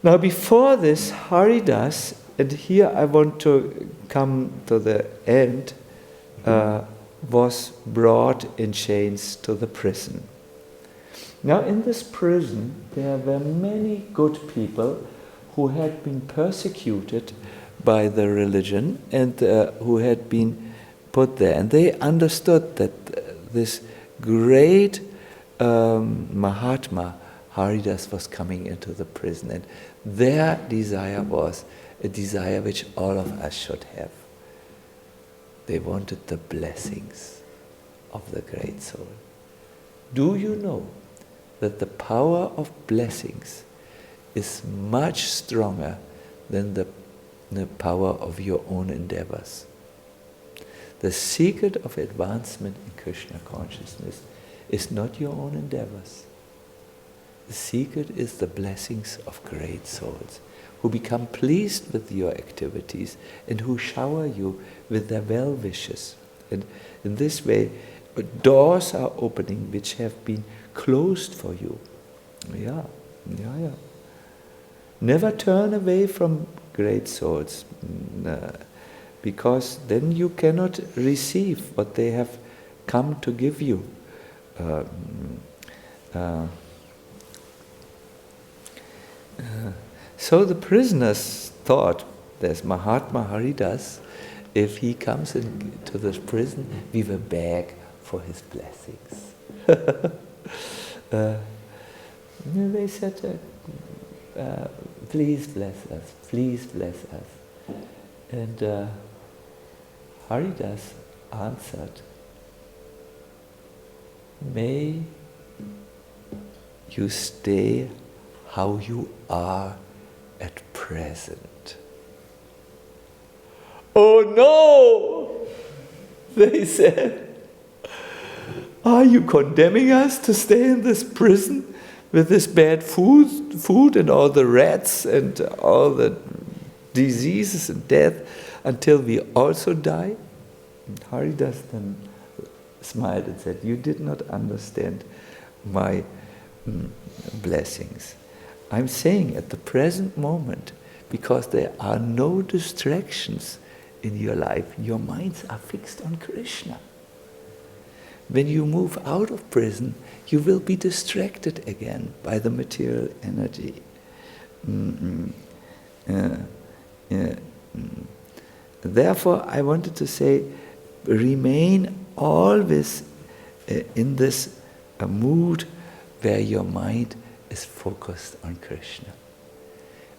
Now before this, Haridas, and here I want to come to the end, was brought in chains to the prison. Now in this prison there were many good people who had been persecuted by the religion and who had been put there. And they understood that this great Mahatma, Haridas, was coming into the prison. And their desire was a desire which all of us should have. They wanted the blessings of the Great Soul. Do you know that the power of blessings is much stronger than the power of your own endeavors? The secret of advancement in Krishna consciousness is not your own endeavors. The secret is the blessings of great souls who become pleased with your activities and who shower you with their well wishes. And in this way, doors are opening which have been closed for you. Yeah. Never turn away from great souls, because then you cannot receive what they have come to give you. So the prisoners thought, there's Mahatma Haridas, if he comes into this prison, we will beg for his blessings. They said, please bless us, please bless us. And Haridas answered, may you stay how you are at present. Oh no! They said, are you condemning us to stay in this prison with this bad food and all the rats and all the diseases and death until we also die? And Haridas then smiled and said, you did not understand my blessings. I'm saying at the present moment, because there are no distractions in your life, your minds are fixed on Krishna. When you move out of prison, you will be distracted again by the material energy. Therefore, I wanted to say, remain always in this mood where your mind is focused on Krishna.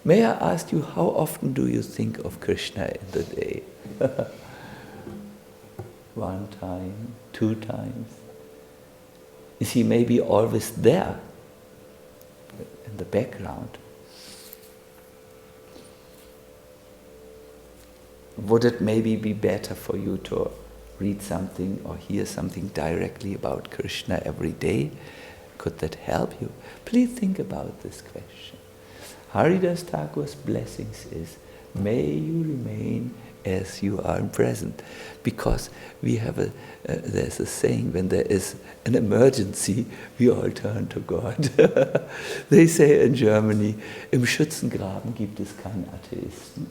May I ask you, how often do you think of Krishna in the day? 1 time, 2 times? Is he maybe always there in the background? Would it maybe be better for you to read something or hear something directly about Krishna every day? Could that help you? Please think about this question. Haridas Thakur's blessings is, may you remain as you are present. Because we have there's a saying, when there is an emergency, we all turn to God. They say in Germany, im Schützengraben gibt es keinen Atheisten.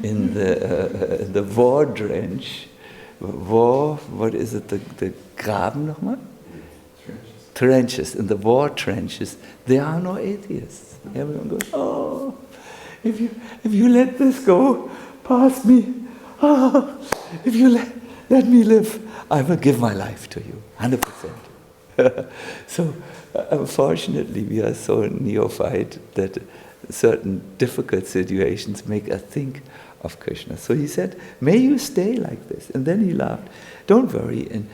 In the war trench, what is it, the Graben nochmal? Trenches. In the war trenches, there are no atheists. Everyone goes, oh, if you let this go past me, oh, if you let me live, I will give my life to you, 100%. So, unfortunately, we are so neophyte that certain difficult situations make us think of Krishna. So he said, may you stay like this. And then he laughed. Don't worry, in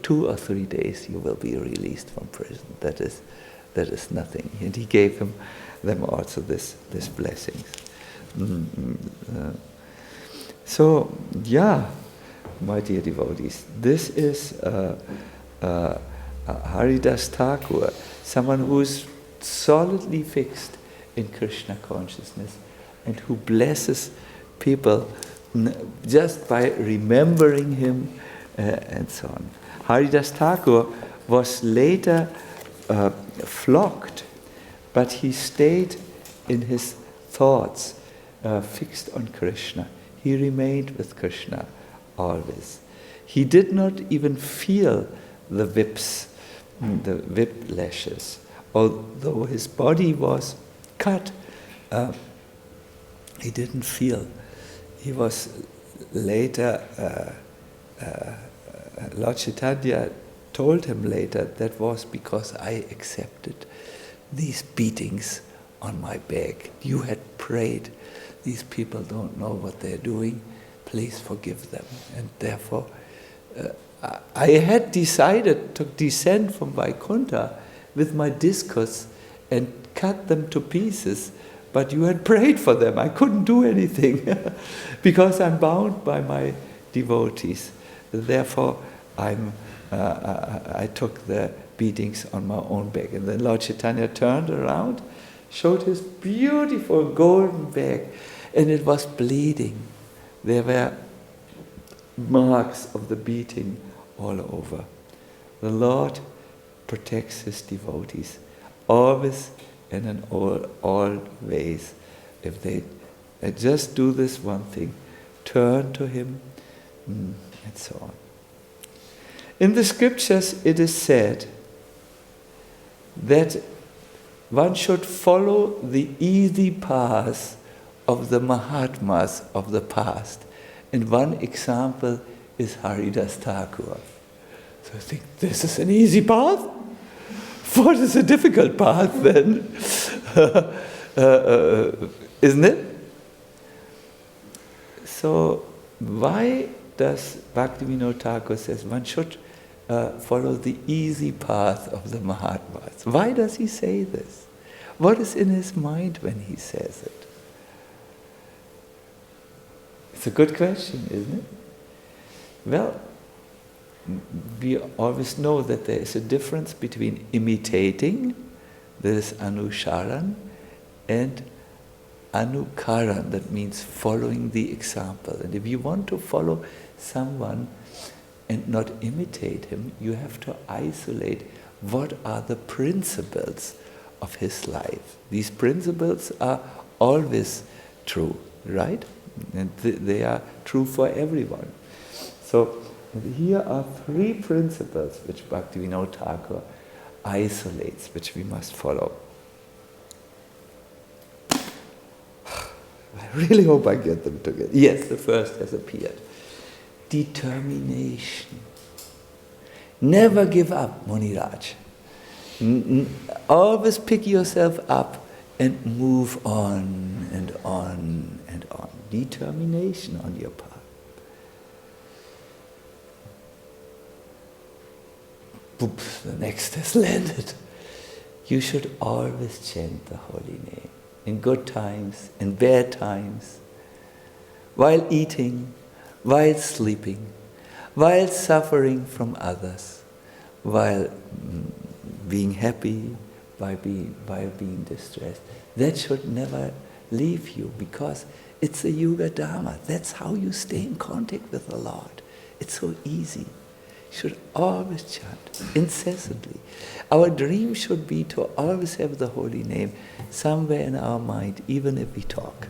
2 or 3 days you will be released from prison. That is nothing. And he gave them also this blessings. So, yeah, my dear devotees, this is Haridas Thakur, someone who is solidly fixed in Krishna consciousness and who blesses people just by remembering him and so on. Haridas Thakur was later flogged, but he stayed in his thoughts fixed on Krishna. He remained with Krishna always. He did not even feel the whips, the whip lashes. Although his body was cut, he didn't feel. He was later, Lord Chaitanya told him later, that was because I accepted these beatings on my back. You had prayed, these people don't know what they're doing, please forgive them. And therefore, I had decided to descend from Vaikuntha with my discus and cut them to pieces, but you had prayed for them. I couldn't do anything because I'm bound by my devotees. Therefore, I took the beatings on my own back. And then Lord Chaitanya turned around, showed his beautiful golden back, and it was bleeding. There were marks of the beating all over. The Lord protects his devotees, always and in all ways. If they just do this one thing, turn to him, and so on. In the scriptures it is said that one should follow the easy path of the Mahatmas of the past. And one example is Haridas Thakur. So I think, this is an easy path? What is a difficult path then? Isn't it? So why does Bhaktivinoda Thakur says one should follow the easy path of the Mahatmas? Why does he say this? What is in his mind when he says it? It's a good question, isn't it? Well, we always know that there is a difference between imitating, that is anusharan, and anukaran, that means following the example. And if you want to follow someone and not imitate him, you have to isolate what are the principles of his life. These principles are always true, right? And they are true for everyone. So here are 3 principles which Bhaktivinoda Thakur isolates, which we must follow. I really hope I get them together. Yes, the first has appeared. Determination. Never give up, Muniraj. Always pick yourself up and move on and on and on. Determination on your part. Oops, the next has landed. You should always chant the holy name. In good times, in bad times, while eating, while sleeping, while suffering from others, while being happy, by being distressed. That should never leave you, because it's a Yuga Dharma. That's how you stay in contact with the Lord. It's so easy. You should always chant, incessantly. Our dream should be to always have the holy name somewhere in our mind, even if we talk.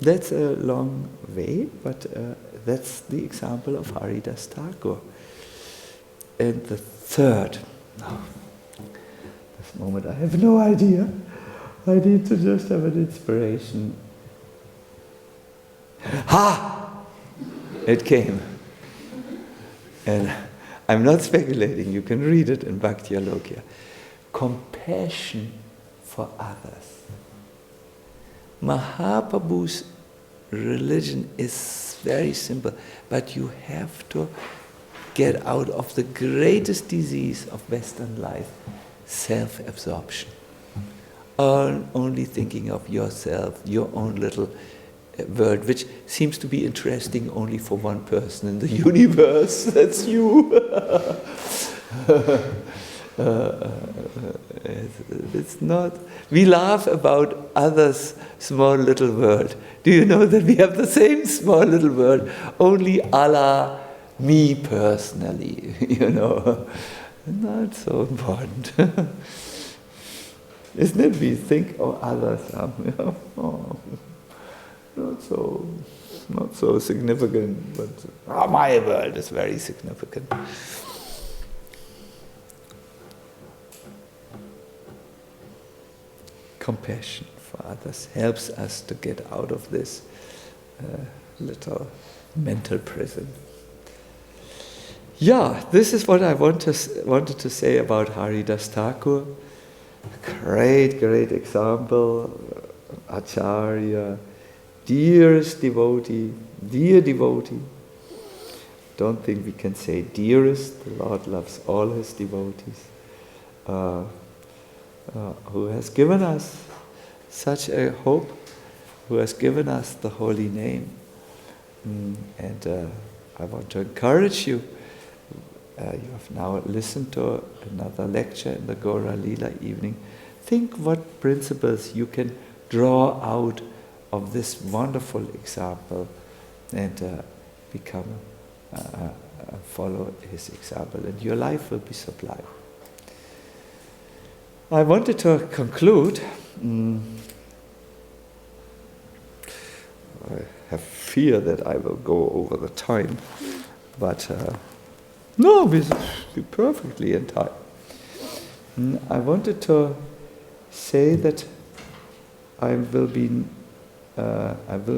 That's a long way, but that's the example of Haridas Thakur. And the third, this moment I have no idea. I need to just have an inspiration. Ha! It came. And I'm not speculating, you can read it in Bhakti Alokya. Compassion for others. Mahaprabhu's religion is very simple, but you have to get out of the greatest disease of Western life, self-absorption. Only thinking of yourself, your own little world, which seems to be interesting only for one person in the universe, that's you. It's not. We laugh about others' small little world. Do you know that we have the same small little world, only a la me personally, Not so important. Isn't it? We think, others are not so significant, but my world is very significant. Compassion for others helps us to get out of this little mental prison. Yeah, this is what I wanted to say about Haridas Thakur. Great example, Acharya, dearest devotee, dear devotee. Don't think we can say dearest, the Lord loves all his devotees. Who has given us such a hope, who has given us the holy name. And I want to encourage you. You have now listened to another lecture in the Gauralila evening. Think what principles you can draw out of this wonderful example and follow his example, and your life will be sublime. I wanted to conclude. I have fear that I will go over the time, but no, we'll be perfectly in time. I wanted to say that I will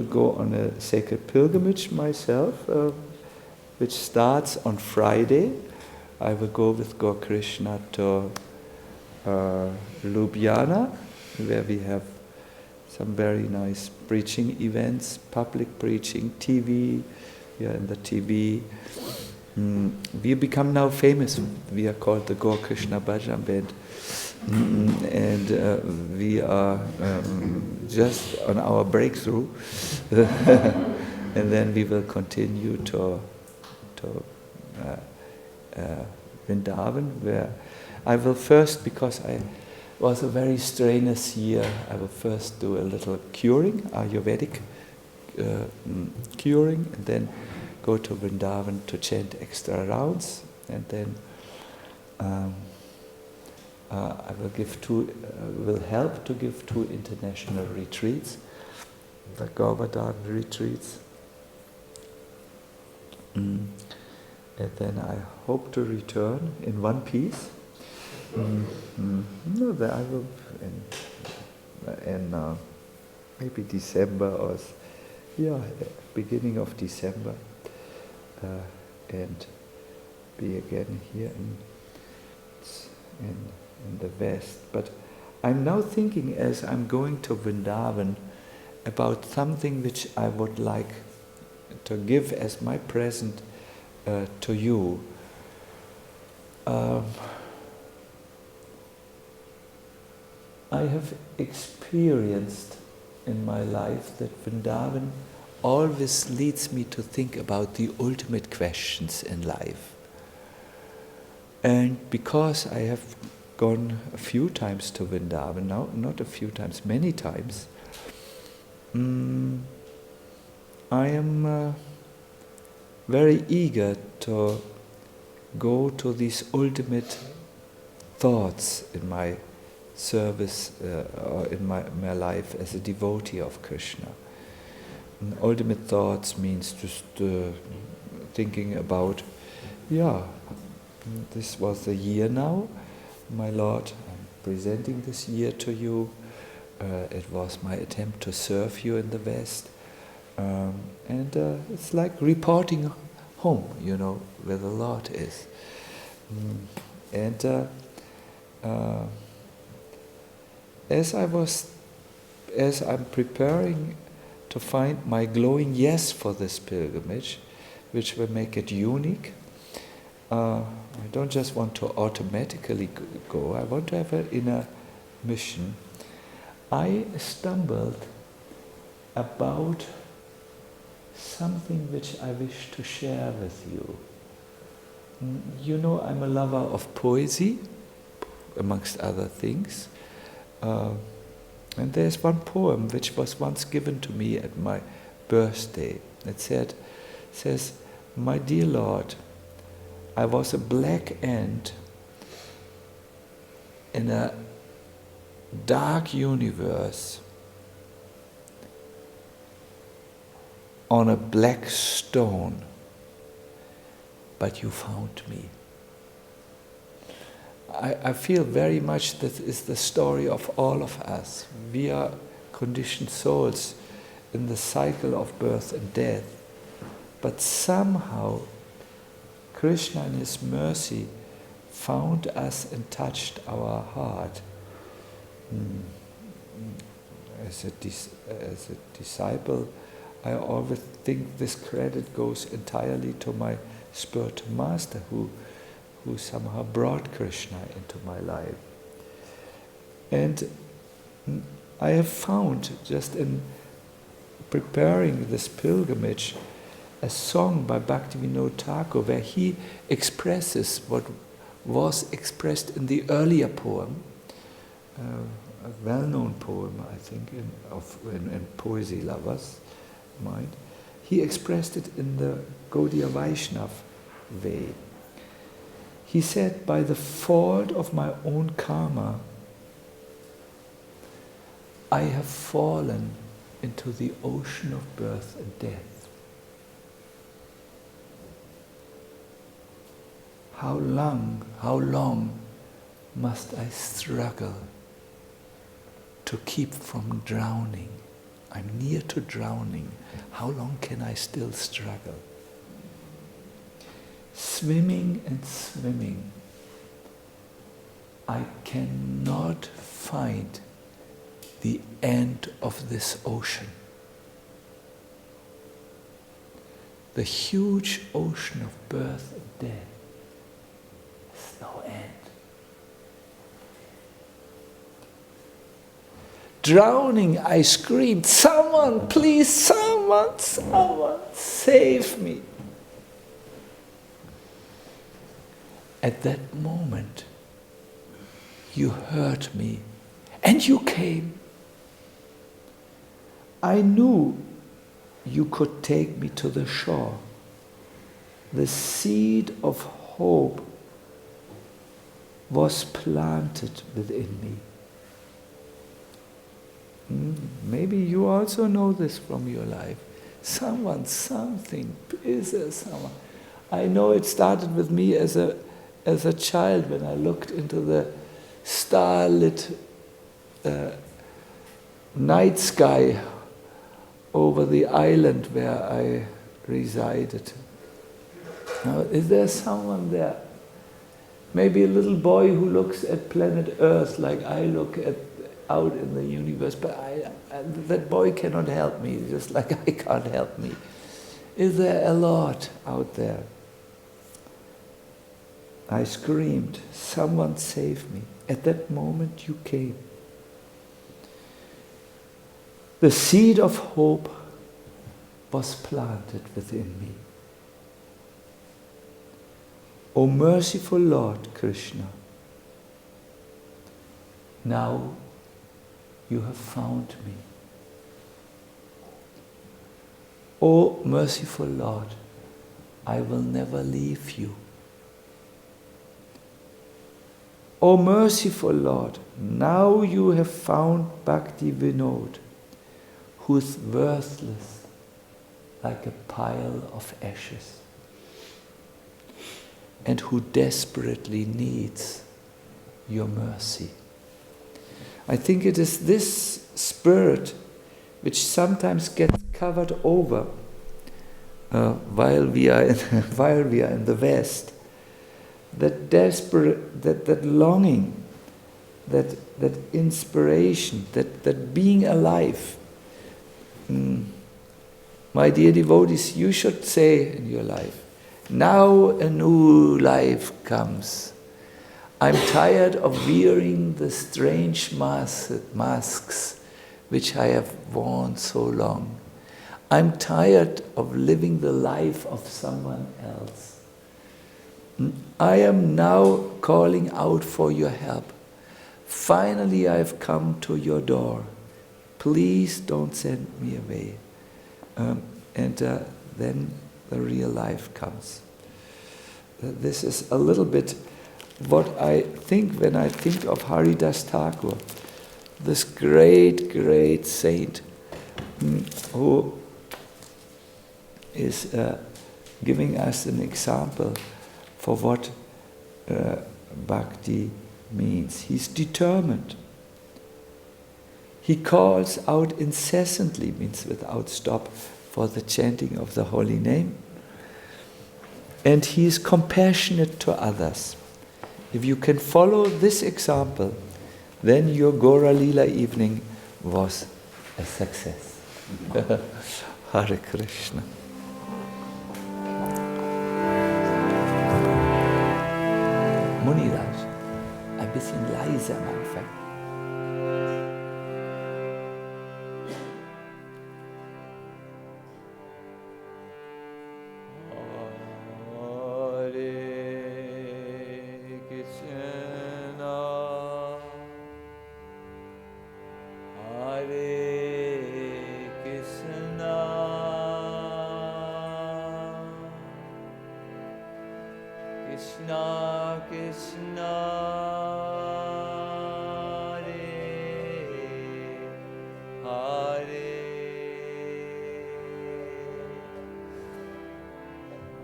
go on a sacred pilgrimage myself, which starts on Friday. I will go with Gaur Krishna to Ljubljana, where we have some very nice preaching events, public preaching, TV. We are in the TV. We become now famous. We are called the Gaur Krishna Bhajan Band. And we are just on our breakthrough. And then we will continue to Vrindavan, where I will first, because I was a very strenuous year, I will first do a little curing, Ayurvedic curing, and then go to Vrindavan to chant extra rounds, and then I will help to give 2 international retreats, the Govardhan retreats. And then I hope to return in one piece. No, that I will in maybe December or beginning of December, and be again here in the West. But I'm now thinking, as I'm going to Vrindavan, about something which I would like to give as my present to you. I have experienced in my life that Vrindavan always leads me to think about the ultimate questions in life. And because I have gone a few times to Vrindavan, now not a few times, many times, I am very eager to go to these ultimate thoughts in my service or in my life as a devotee of Krishna. And ultimate thoughts means just thinking about, this was the year now, my Lord, I'm presenting this year to you. It was my attempt to serve you in the West. And it's like reporting home, where the Lord is. And as I'm preparing to find my glowing yes for this pilgrimage, which will make it unique, I don't just want to automatically go, I want to have an inner mission. I stumbled about something which I wish to share with you. You know, I'm a lover of poesy, amongst other things. And there's one poem which was once given to me at my birthday. It says, "My dear Lord, I was a black ant in a dark universe on a black stone, but you found me." I feel very much that is the story of all of us. We are conditioned souls in the cycle of birth and death. But somehow Krishna in His mercy found us and touched our heart. As a disciple, I always think this credit goes entirely to my spiritual master who somehow brought Krishna into my life. And I have found, just in preparing this pilgrimage, a song by Haridas Thakur where he expresses what was expressed in the earlier poem, a well-known poem, I think, in poesy lovers' mind. He expressed it in the Gaudiya Vaishnav way. He said, "By the fault of my own karma, I have fallen into the ocean of birth and death. How long must I struggle to keep from drowning? I'm near to drowning. How long can I still struggle? Swimming and swimming, I cannot find the end of this ocean. The huge ocean of birth and death has no end. Drowning, I screamed, 'Someone, please, someone, save me.' At that moment, you heard me and you came. I knew you could take me to the shore. The seed of hope was planted within me." Maybe you also know this from your life. Someone, something, is there someone? I know it started with me as a child when I looked into the starlit night sky over the island where I resided. Now, is there someone there? Maybe a little boy who looks at planet Earth like I look at out in the universe, but that boy cannot help me, just like I can't help me. Is there a Lord out there? I screamed, "Someone save me." At that moment you came. The seed of hope was planted within me. O merciful Lord Krishna, now you have found me. O merciful Lord, I will never leave you. O merciful Lord, now you have found Bhakti Vinod, who is worthless like a pile of ashes, and who desperately needs your mercy. I think it is this spirit which sometimes gets covered over while we are in the West. that desperate, that longing, that inspiration, that being alive. My dear devotees, you should say in your life, now a new life comes. I'm tired of wearing the strange masks which I have worn so long. I'm tired of living the life of someone else. I am now calling out for your help. Finally, I have come to your door. Please don't send me away. Then the real life comes. This is a little bit what I think when I think of Haridas Thakur, this great, great saint who is giving us an example for what bhakti means. He's determined. He calls out incessantly, means without stop, for the chanting of the holy name. And he is compassionate to others. If you can follow this example, then your Gauralila evening was a success. Hare Krishna. Muniraj, ein bisschen leiser am Anfang. Krishna, Krishna, Hare Hare,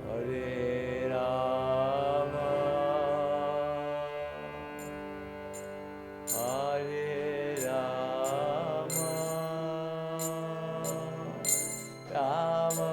Hare Rama, Hare Rama, Rama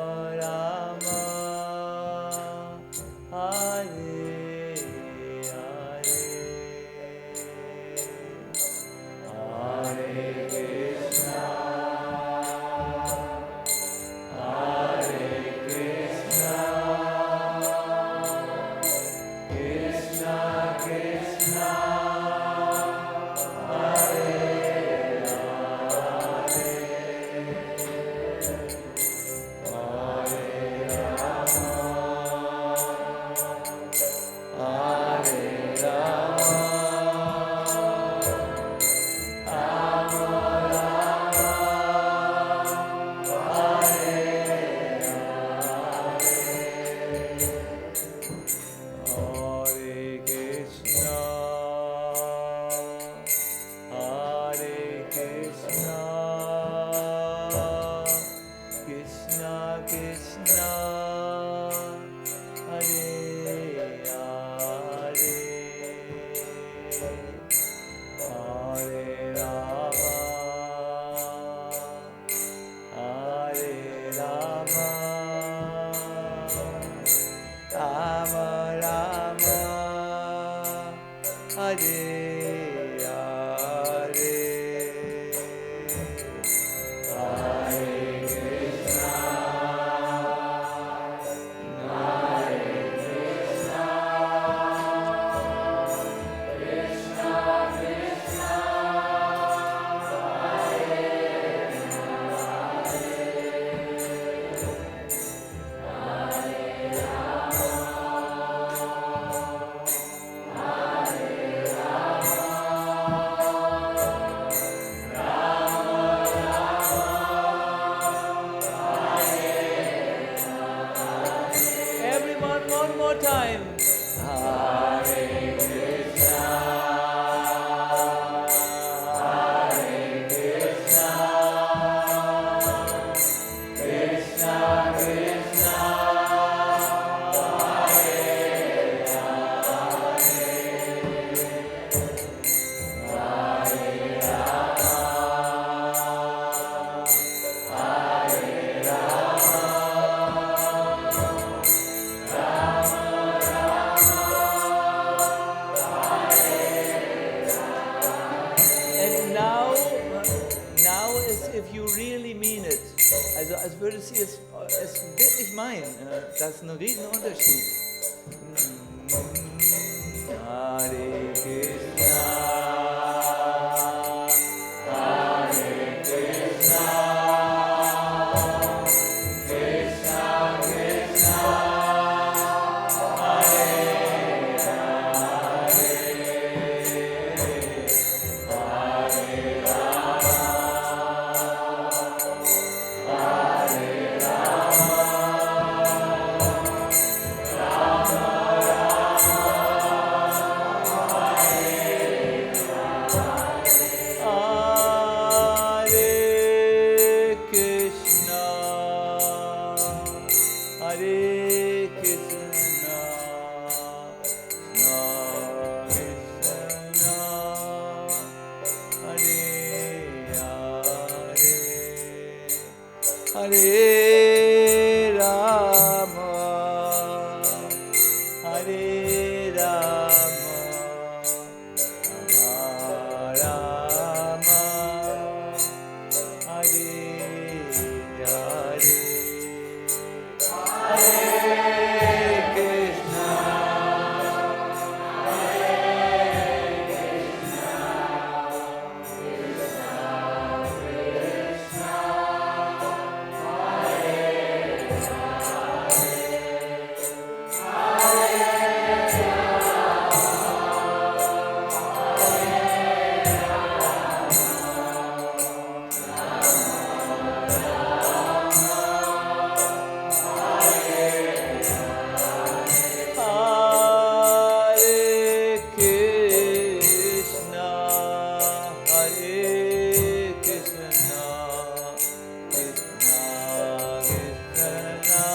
Rama, Hare mine. There's no Unterschied. Hare Krishna, Hare Krishna, Krishna Krishna, Hare Hare, Hare Rama, Hare Hare Rama, Hare Rama, Rama Rama, Hare Hare, Hare Krishna, Krishna, Krishna Krishna,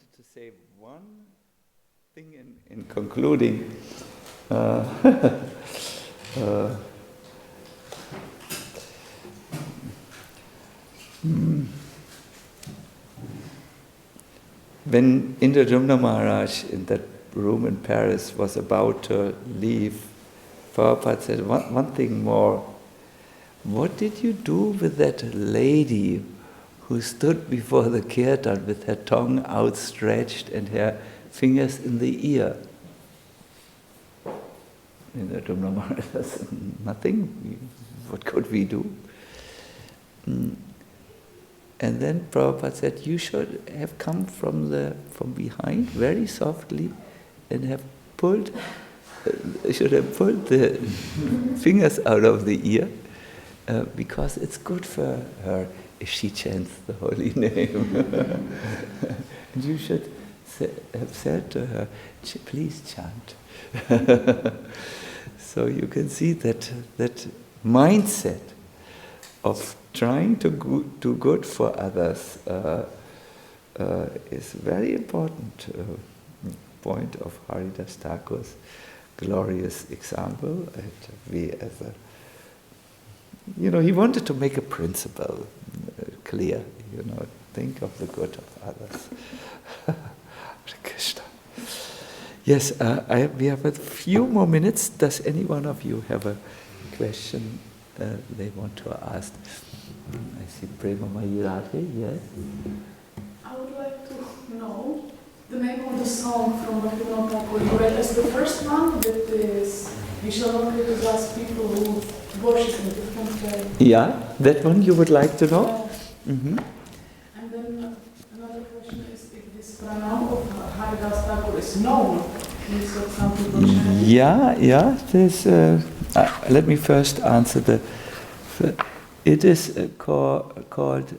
wanted to say one thing in concluding. When Indrajumna Maharaj in that room in Paris was about to leave, Prabhupada said, one thing more. What did you do with that lady who stood before the kirtan with her tongue outstretched and her fingers in the ear? Indrajumna Maharaj said, nothing. What could we do? And then Prabhupada said, you should have come from behind very softly and have pulled the fingers out of the ear because it's good for her if she chants the holy name. And you should have said to her, please chant. So you can see that mindset of trying to do good for others is a very important point of Haridas Thakur's glorious example. And we as a, he wanted to make a principle clear, think of the good of others. Krishna. Yes, we have a few more minutes. Does any one of you have a question they want to ask? I see Prema Mayurati, yes? I would like to know the name of the song from Bhaktivinoda Thakur. You read as the first one, that is, we shall not criticize people who worship in different way. Yeah, that one you would like to know? And then another question is if this pranam of Haridas Thakur is known. Means that some people chant. Yeah, there's, let me first answer it is called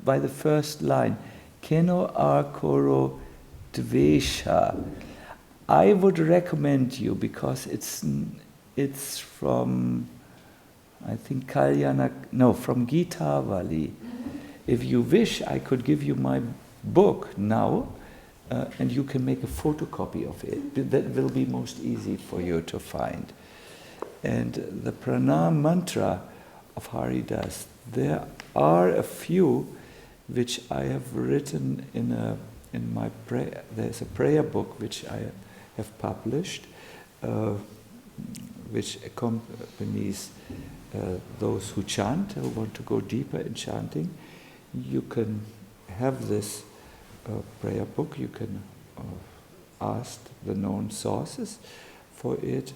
by the first line, Keno ar koro dvesha. I would recommend you, because it's from, I think from Gitavali. If you wish, I could give you my book now, and you can make a photocopy of it. That will be most easy for you to find. And the pranam mantra of Haridas, there are a few which I have written in my prayer. There's a prayer book which I have published, which accompanies those who chant, who want to go deeper in chanting. You can have this prayer book. You can ask the known sources for it.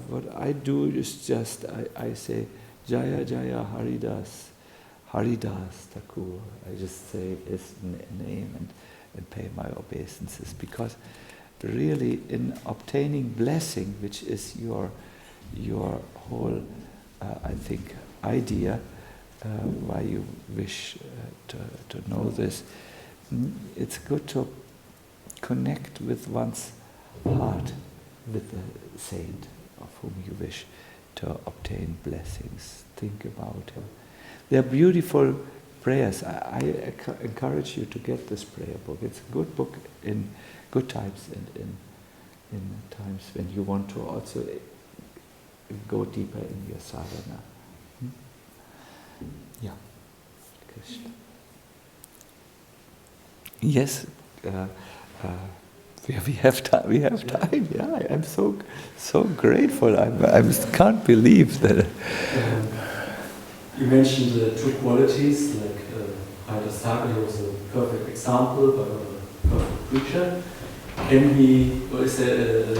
What I do is just, I say, Jaya Jaya Haridas Thakur. I just say his name and pay my obeisances, because really in obtaining blessing, which is your whole, I think, idea, why you wish to know this, it's good to connect with one's heart, with the saint of whom you wish to obtain blessings. Think about him. They are beautiful prayers. I encourage you to get this prayer book. It's a good book in good times and in times when you want to also go deeper in your sadhana. Yeah. Krishna. Yes. We have time. We have time. Yeah, I'm so grateful. I can't believe that. You mentioned the two qualities, like Haridas Thakur was a perfect example, but a perfect preacher. Can we, or is there a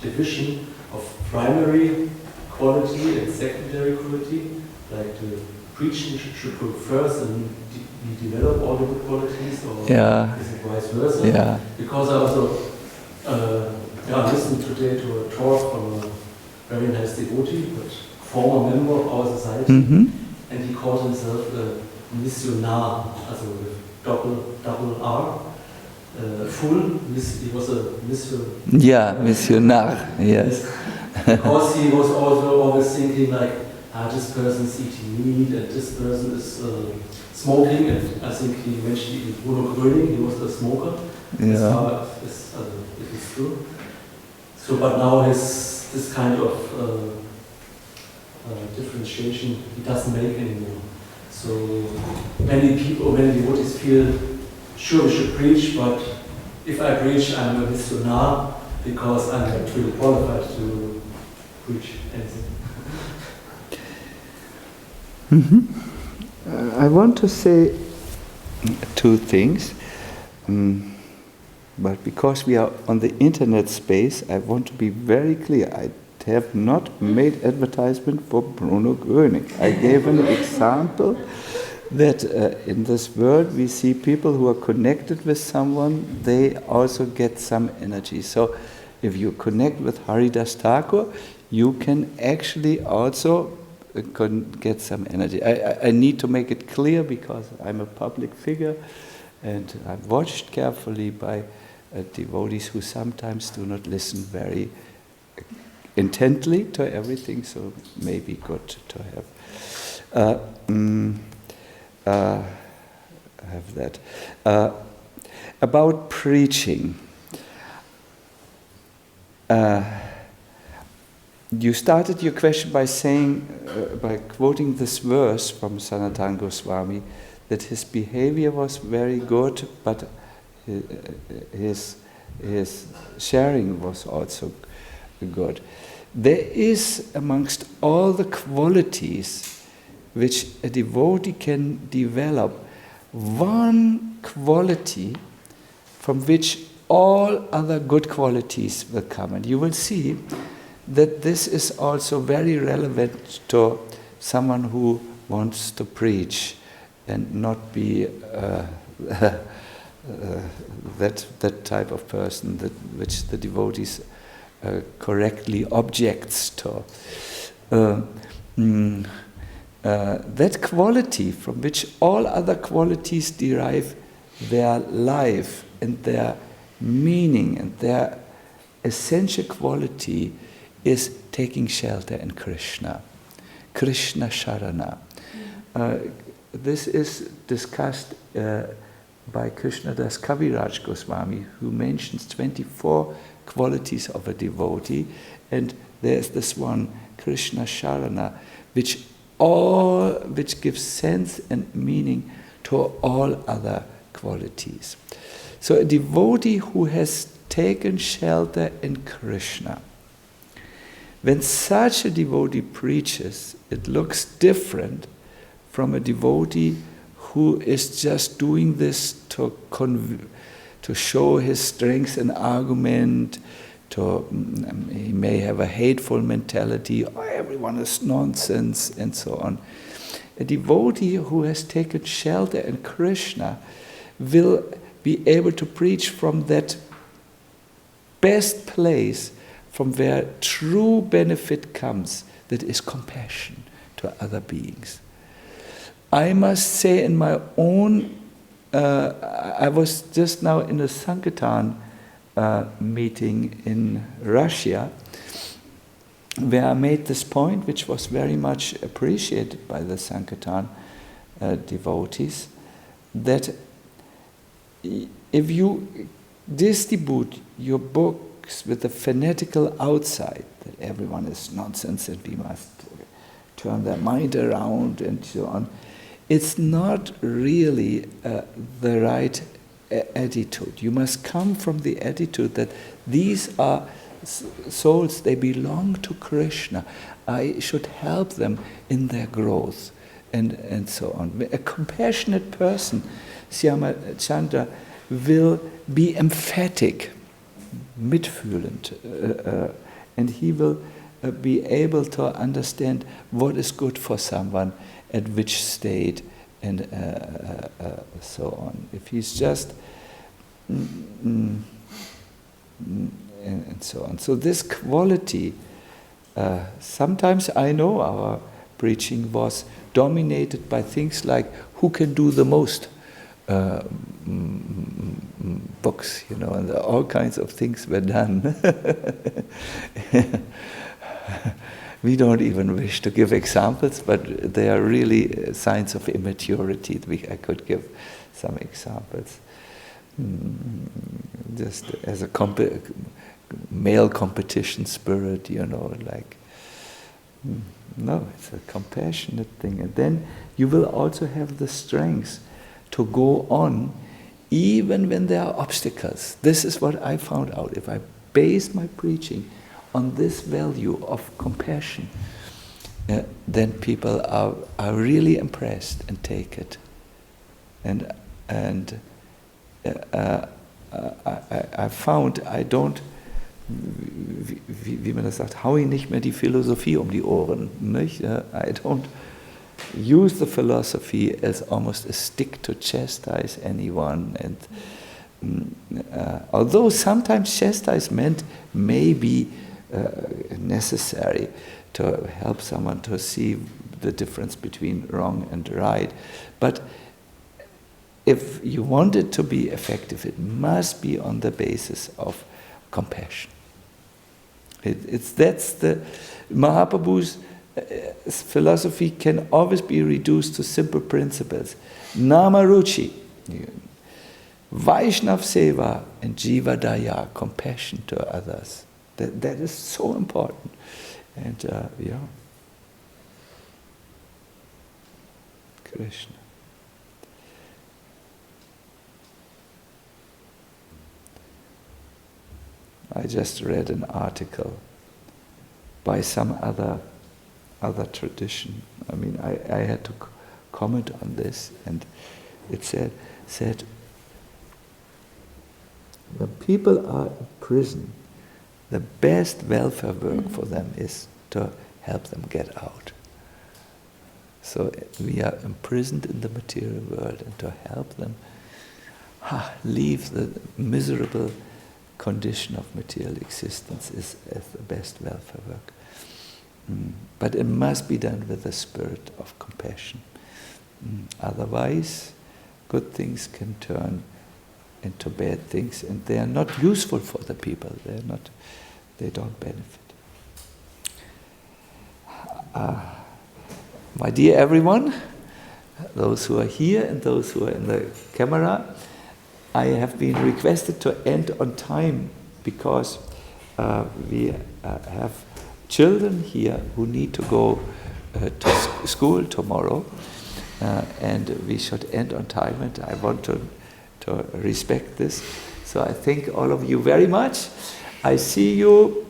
division of primary quality and secondary quality? Like the preaching should go first and we develop all the good qualities, or is it vice versa? Yeah. Because I also listened today to a talk from a very nice devotee, but former member of our society, and he called himself a missionar, also with double R, full. He was a missionar. Yeah, missionar. Yes. Because he was also always thinking like, this person is eating meat and this person is smoking, and I think he mentioned even Bruno Gröning, he was a smoker. As far as it is true. So, but now this kind of differentiation he doesn't make anymore. So many people, many devotees feel, sure we should preach, but if I preach, I'm a missionar because I'm not really qualified to preach anything. I want to say two things, but because we are on the internet space, I want to be very clear. I have not made advertisement for Bruno Gröning. I gave an example that in this world we see people who are connected with someone, they also get some energy. So if you connect with Haridas Thakur, you can actually also get some energy. I need to make it clear because I'm a public figure and I'm watched carefully by devotees who sometimes do not listen very intently to everything, so it may be good to have that. About preaching. You started your question by saying, by quoting this verse from Sanatana Goswami, that his behavior was very good, but his sharing was also good. There is, amongst all the qualities which a devotee can develop, one quality from which all other good qualities will come. And you will see that this is also very relevant to someone who wants to preach and not be that type of person which the devotees correctly objects to. That quality from which all other qualities derive their life and their meaning and their essential quality is taking shelter in Krishna. Krishna Sharana. This is discussed by Krishnadas Kaviraj Goswami, who mentions 24 qualities of a devotee, and there's this one, Krishna Sharana, which gives sense and meaning to all other qualities. So a devotee who has taken shelter in Krishna, when such a devotee preaches, it looks different from a devotee who is just doing this to show his strength in argument, he may have a hateful mentality, everyone is nonsense, and so on. A devotee who has taken shelter in Krishna will be able to preach from that best place from where true benefit comes, that is compassion to other beings. I must say in my own, I was just now in a Sankirtan meeting in Russia, where I made this point, which was very much appreciated by the Sankirtan devotees, that if you distribute your books with a fanatical outside, that everyone is nonsense and we must turn their mind around and so on, it's not really the right attitude. You must come from the attitude that these are souls, they belong to Krishna. I should help them in their growth, and so on. A compassionate person, Syama Chandra, will be emphatic, mitfühlend, and he will be able to understand what is good for someone at which state, and so on. If he's just and so on. So this quality, sometimes I know our preaching was dominated by things like who can do the most books, and all kinds of things were done. We don't even wish to give examples, but they are really signs of immaturity. I could give some examples. Just as a male competition spirit, like... No, it's a compassionate thing. And then you will also have the strength to go on even when there are obstacles. This is what I found out. If I base my preaching on this value of compassion, then people are really impressed and take it. And I found I don't, wie man das sagt, hau ich nicht mehr die Philosophie um die Ohren. Nicht? I don't use the philosophy as almost a stick to chastise anyone. And although sometimes chastisement may be necessary to help someone to see the difference between wrong and right, but if you want it to be effective, it must be on the basis of compassion. That's the Mahaprabhu's philosophy can always be reduced to simple principles. Namaruchi, Vaishnav Seva, and Jiva Daya, compassion to others. That is so important. And Krishna. I just read an article by some other tradition. I mean, I had to comment on this, and it said when people are in prison, the best welfare work for them is to help them get out. So we are imprisoned in the material world, and to help them leave the miserable condition of material existence is the best welfare work. But it must be done with a spirit of compassion. Otherwise, good things can turn into bad things, and they are not useful for the people. They don't benefit. My dear everyone, those who are here and those who are in the camera, I have been requested to end on time because we have children here who need to go to school tomorrow, and we should end on time, and I want to respect this. So I thank all of you very much. I see you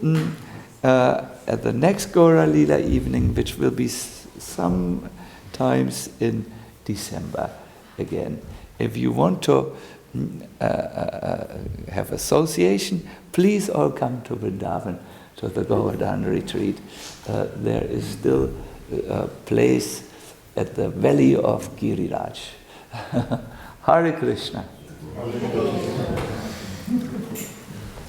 at the next Gauralila evening, which will be sometimes in December again. If you want to have association, please all come to Vrindavan, to the Govardhan retreat. There is still a place at the valley of Giriraj. Hare Krishna.